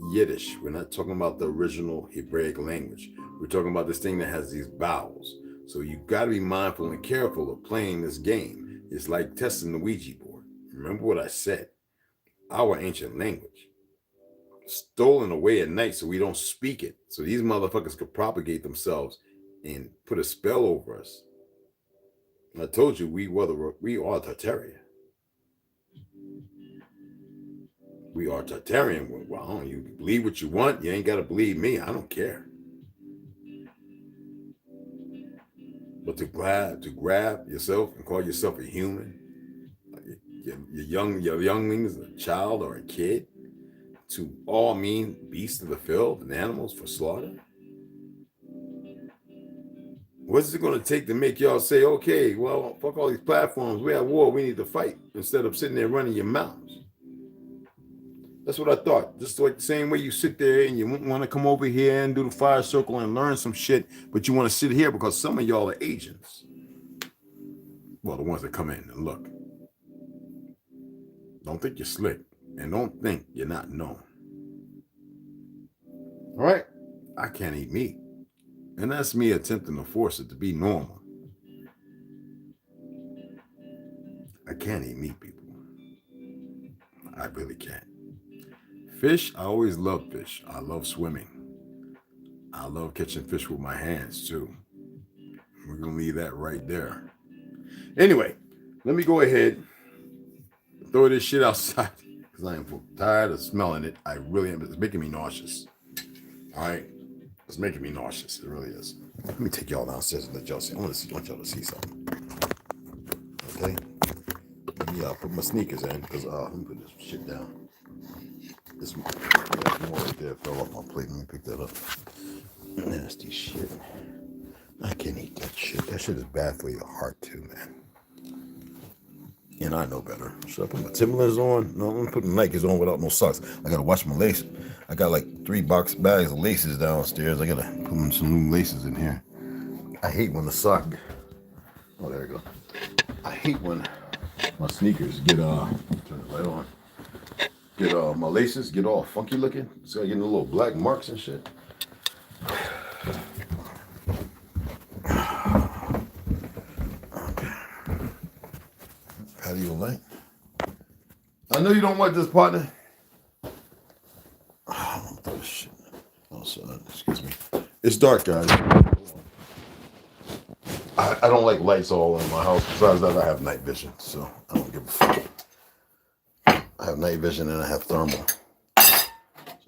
Yiddish. We're not talking about the original Hebraic language. We're talking about this thing that has these vowels. So you got to be mindful and careful of playing this game. It's like testing the Ouija board. Remember what I said. Our ancient language. Stolen away at night so we don't speak it. So these motherfuckers could propagate themselves and put a spell over us. And I told you we are Tartaria. We are Tartarian. Well, you believe what you want. You ain't got to believe me. I don't care. But to grab yourself and call yourself a human, your younglings, a child or a kid, to all mean beasts of the field and animals for slaughter. What's it going to take to make y'all say, okay, well, fuck all these platforms. We're at war. We need to fight, instead of sitting there running your mouths? That's what I thought. Just like the same way you sit there and you want to come over here and do the fire circle and learn some shit, but you want to sit here because some of y'all are agents. Well, the ones that come in and look. Don't think you're slick, and don't think you're not known. All right? I can't eat meat. And that's me attempting to force it to be normal. I can't eat meat, people. I really can't. Fish, I always loved fish. I love swimming. I love catching fish with my hands, too. We're going to leave that right there. Anyway, let me go ahead and throw this shit outside because I am tired of smelling it. I really am. It's making me nauseous. All right? It's making me nauseous. It really is. Let me take y'all downstairs and let y'all see. I want y'all to see something. Okay? Let me put my sneakers in because let me put this shit down. This more right there fell off my plate. Let me pick that up. Nasty shit. I can't eat that shit. That shit is bad for your heart too, man. And I know better. Should I put my Timberlands on? No, I'm gonna put the Nikes on without no socks. I gotta wash my laces. I got like 3 bags of laces downstairs. I gotta put some new laces in here. I hate when the sock. Oh, there we go. I hate when my sneakers get turn it right on. Get my laces get all funky looking. So I get the little black marks and shit. Okay. How do you like? I know you don't want this, partner. I don't throw this shit outside. Excuse me. It's dark, guys. I don't like lights all in my house. Besides that, I have night vision, so I don't give a fuck. I have night vision and I have thermal. So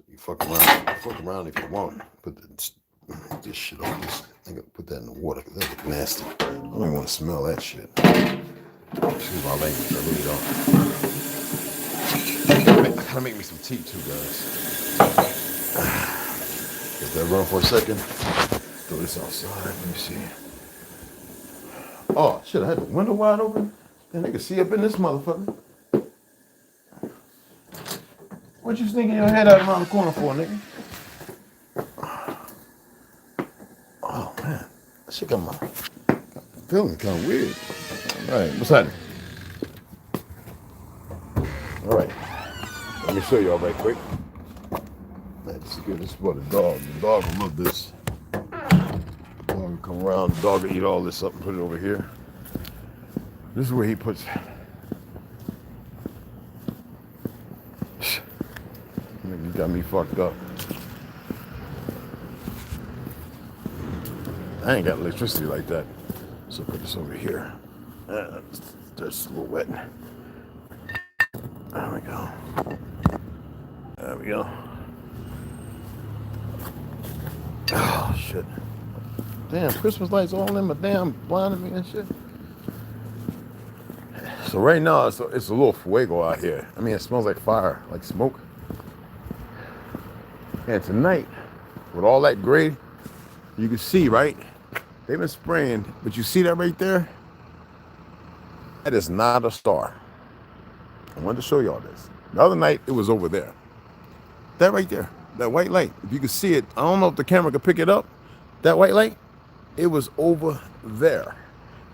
you fuck around if you want. Put this shit on this. I gotta put that in the water because that looks nasty. I don't even want to smell that shit. Excuse my language, I really don't. I gotta make me some tea too, guys. Let that run for a second. Throw this outside. Let me see. Oh shit! I had the window wide open. And they can see up in this motherfucker. What you sneaking your head out around the corner for, nigga? Oh man, that shit got my feeling kind of weird. All right, what's happening? All right, let me show y'all right quick. Let's get this for the dog. The dog will love this. The dog will come around. The dog will eat all this up and put it over here. This is where he puts. You got me fucked up. I ain't got electricity like that. So put this over here. That's a little wet. There we go. There we go. Oh, shit. Damn, Christmas lights all in my damn blinding me and shit. So right now, it's a little fuego out here. I mean, it smells like fire, like smoke. And tonight, with all that gray, you can see, right? They've been spraying, but you see that right there? That is not a star. I wanted to show y'all this. The other night, it was over there. That right there, that white light. If you can see it, I don't know if the camera can pick it up. That white light, it was over there.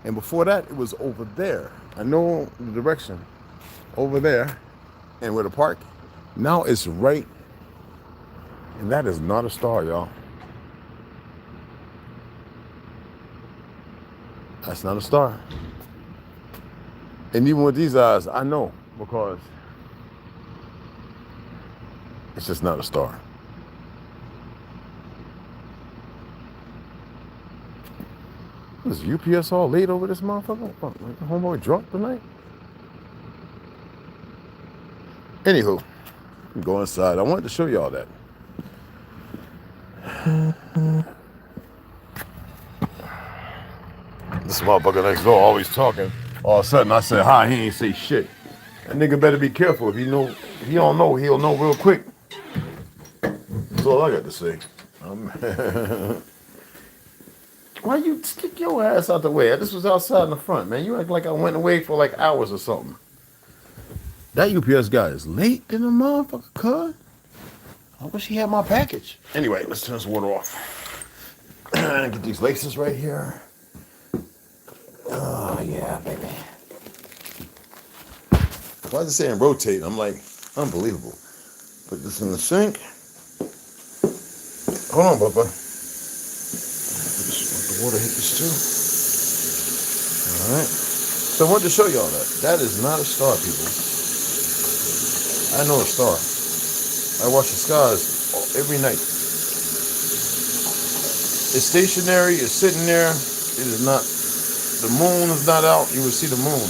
And before that, it was over there. I know the direction over there and where the park. Now it's right, and that is not a star, y'all. That's not a star. And even with these eyes, I know, because it's just not a star. Is UPS all late over this motherfucker? Fuck, like, homeboy drunk tonight? Anywho, go inside. I wanted to show y'all that. This motherfucker next door always talking. All of a sudden I said hi, he ain't say shit. That nigga better be careful. If he don't know, he'll know real quick. That's all I got to say. Why you stick your ass out the way? This was outside in the front, man. You act like I went away for like hours or something. That UPS guy is late in the motherfucker, cuz. I wish he had my package. Anyway, let's turn this water off. Get these laces right here. Oh, yeah, baby. Why is it saying rotate? I'm like, unbelievable. Put this in the sink. Hold on, Bubba. Let the water hit this too. All right. So I wanted to show y'all that. That is not a star, people. I know a star. I watch the skies every night. It's stationary. It's sitting there. It is not. The moon is not out. You will see the moon.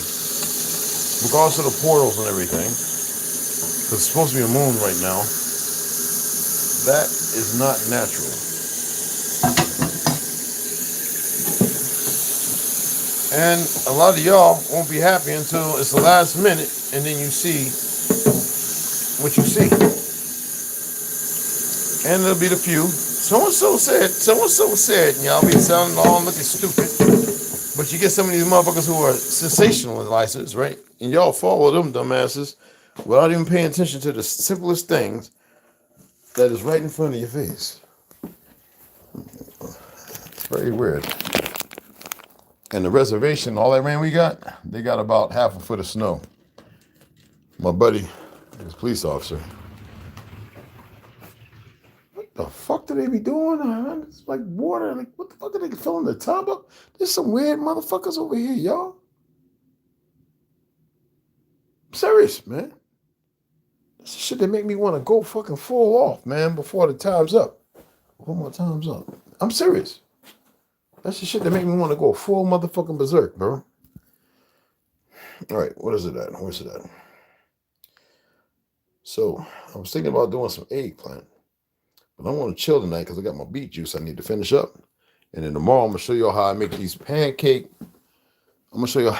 Regardless of the portals and everything. Because it's supposed to be a moon right now. That is not natural. And a lot of y'all won't be happy until it's the last minute and then you see what you see. And there'll be the few. So-and-so said, and y'all be sounding all looking stupid. But you get some of these motherfuckers who are sensationalizers, right? And y'all follow them dumbasses without even paying attention to the simplest things that is right in front of your face. It's very weird. And the reservation, all that rain we got, they got about half a foot of snow. My buddy, his police officer. What the fuck do they be doing? It's like water. Like, what the fuck are they filling the tub up? There's some weird motherfuckers over here, y'all. I'm serious, man. That's the shit that make me want to go fucking full off, man, before the time's up. Before my time's up. I'm serious. That's the shit that make me want to go full motherfucking berserk, bro. All right, what is it at? Where's it at? So, I was thinking about doing some eggplant. But I want to chill tonight because I got my beet juice I need to finish up. And then tomorrow I'm going to show you how I make these pancake. I'm going to show you.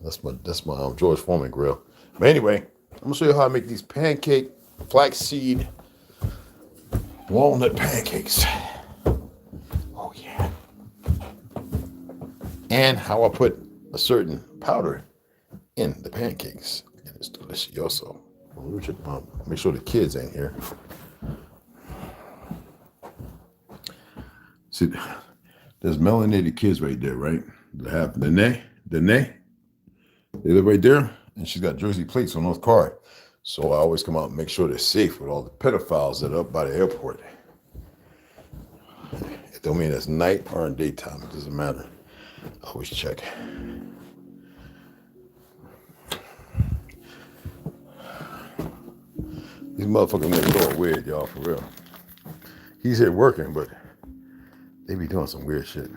That's my George Foreman grill. But anyway, I'm going to show you how I make these pancake flaxseed walnut pancakes. Oh, yeah. And how I put a certain powder in the pancakes. And it's delicioso. Make sure the kids ain't here. See, there's melanated kids right there, right? They have Danae. They live right there, and she's got Jersey plates on those cars. So I always come out and make sure they're safe with all the pedophiles that are up by the airport. It don't mean it's night or in daytime. It doesn't matter. I always check. These motherfuckers next door are weird, y'all, for real. He's here working, but they be doing some weird shit.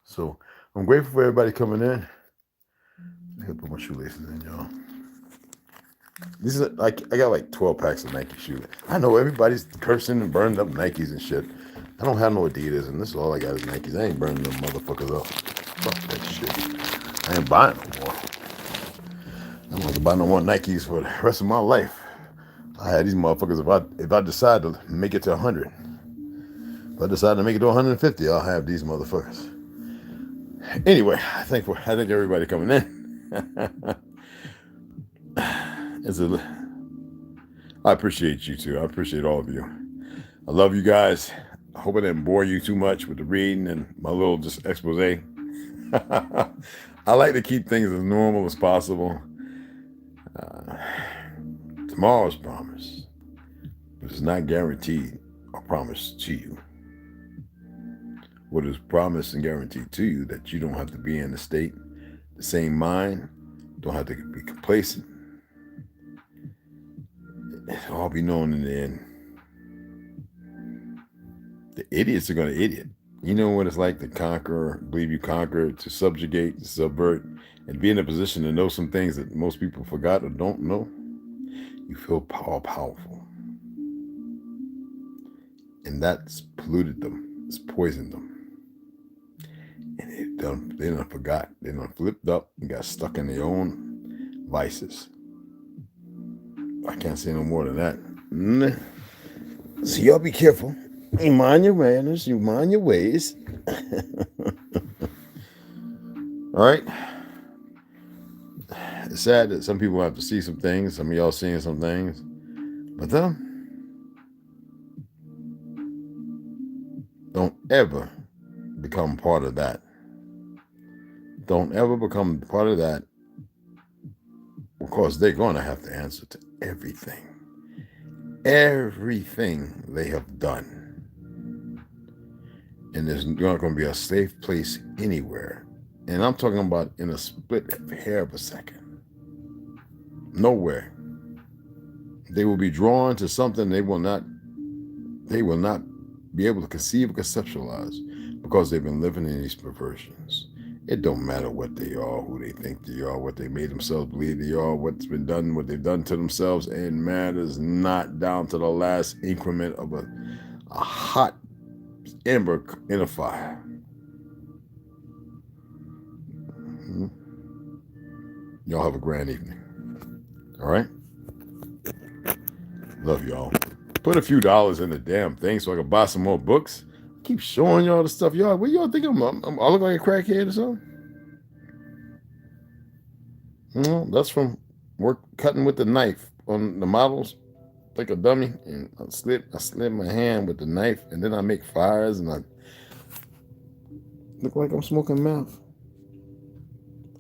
So I'm grateful for everybody coming in. I gotta put my shoelaces in, y'all. These are like, I got like 12 packs of Nike shoes. I know everybody's cursing and burning up Nikes and shit. I don't have no Adidas, and this is all I got is Nikes. I ain't burning them motherfuckers up. Fuck that shit. I ain't buying no more. I'm not gonna buy no more Nikes for the rest of my life. I had these motherfuckers. If I decide to make it to 100, if I decide to make it to 150, I'll have these motherfuckers. Anyway, I think everybody coming in. I appreciate you too. I appreciate all of you. I love you guys. I hope I didn't bore you too much with the reading and my little just expose. I like to keep things as normal as possible. Tomorrow's promised, but it's not guaranteed or promised to you. What is promised and guaranteed to you that you don't have to be in the state, the same mind, don't have to be complacent. It'll all be known in the end. The idiots are going to idiot. You know what it's like to conquer, believe you conquer, to subjugate, to subvert, and be in a position to know some things that most people forgot or don't know. You feel powerful. And that's polluted them. It's poisoned them. And they done forgot. They done flipped up and got stuck in their own vices. I can't say no more than that. So y'all be careful. You mind your manners. You mind your ways. All right. It's sad that some people have to see some things. Some of y'all seeing some things. But don't ever become part of that. Don't ever become part of that, because they're going to have to answer to everything. Everything they have done. And there's not going to be a safe place anywhere. And I'm talking about in a split hair of a second. Nowhere. They will be drawn to something they will not be able to conceive or conceptualize, because they've been living in these perversions. It don't matter what they are, who they think they are, what they made themselves believe they are, what's been done, what they've done to themselves. It matters not down to the last increment of a hot ember in a fire. Y'all have a grand evening. All right? Love y'all. Put a few dollars in the damn thing so I can buy some more books. Keep showing y'all the stuff. Y'all, what y'all think I look like a crackhead or something? No, that's from work cutting with the knife on the models, like a dummy, and I slid my hand with the knife, and then I make fires, and I look like I'm smoking meth.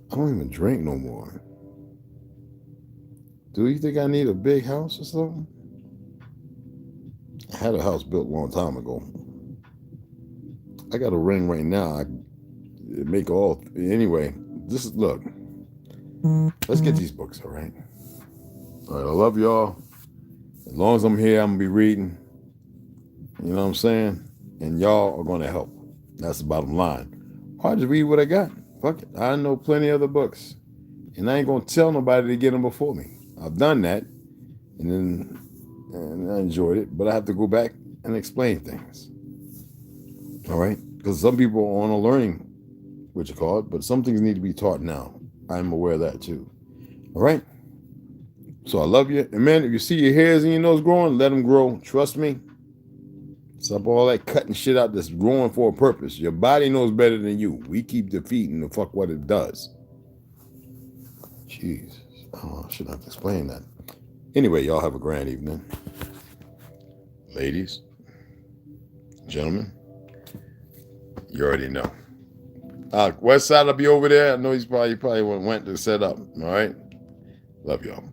I don't even drink no more. Do you think I need a big house or something? I had a house built a long time ago. I got a ring right now. Anyway, look. Let's get these books, all right? All right, I love y'all. As long as I'm here, I'm going to be reading. You know what I'm saying? And y'all are going to help. That's the bottom line. I'll just read what I got. Fuck it. I know plenty of other books. And I ain't going to tell nobody to get them before me. I've done that. And I enjoyed it. But I have to go back and explain things. All right? Because some people are on a learning, but some things need to be taught now. I'm aware of that too. All right? So I love you. And man, if you see your hairs in your nose growing, let them grow. Trust me. Stop all that cutting shit out that's growing for a purpose. Your body knows better than you. We keep defeating the fuck what it does. Jeez. Oh, I shouldn't have to explain that. Anyway, y'all have a grand evening. Ladies, gentlemen, you already know. West Side will be over there. I know he probably went to set up. All right? Love y'all.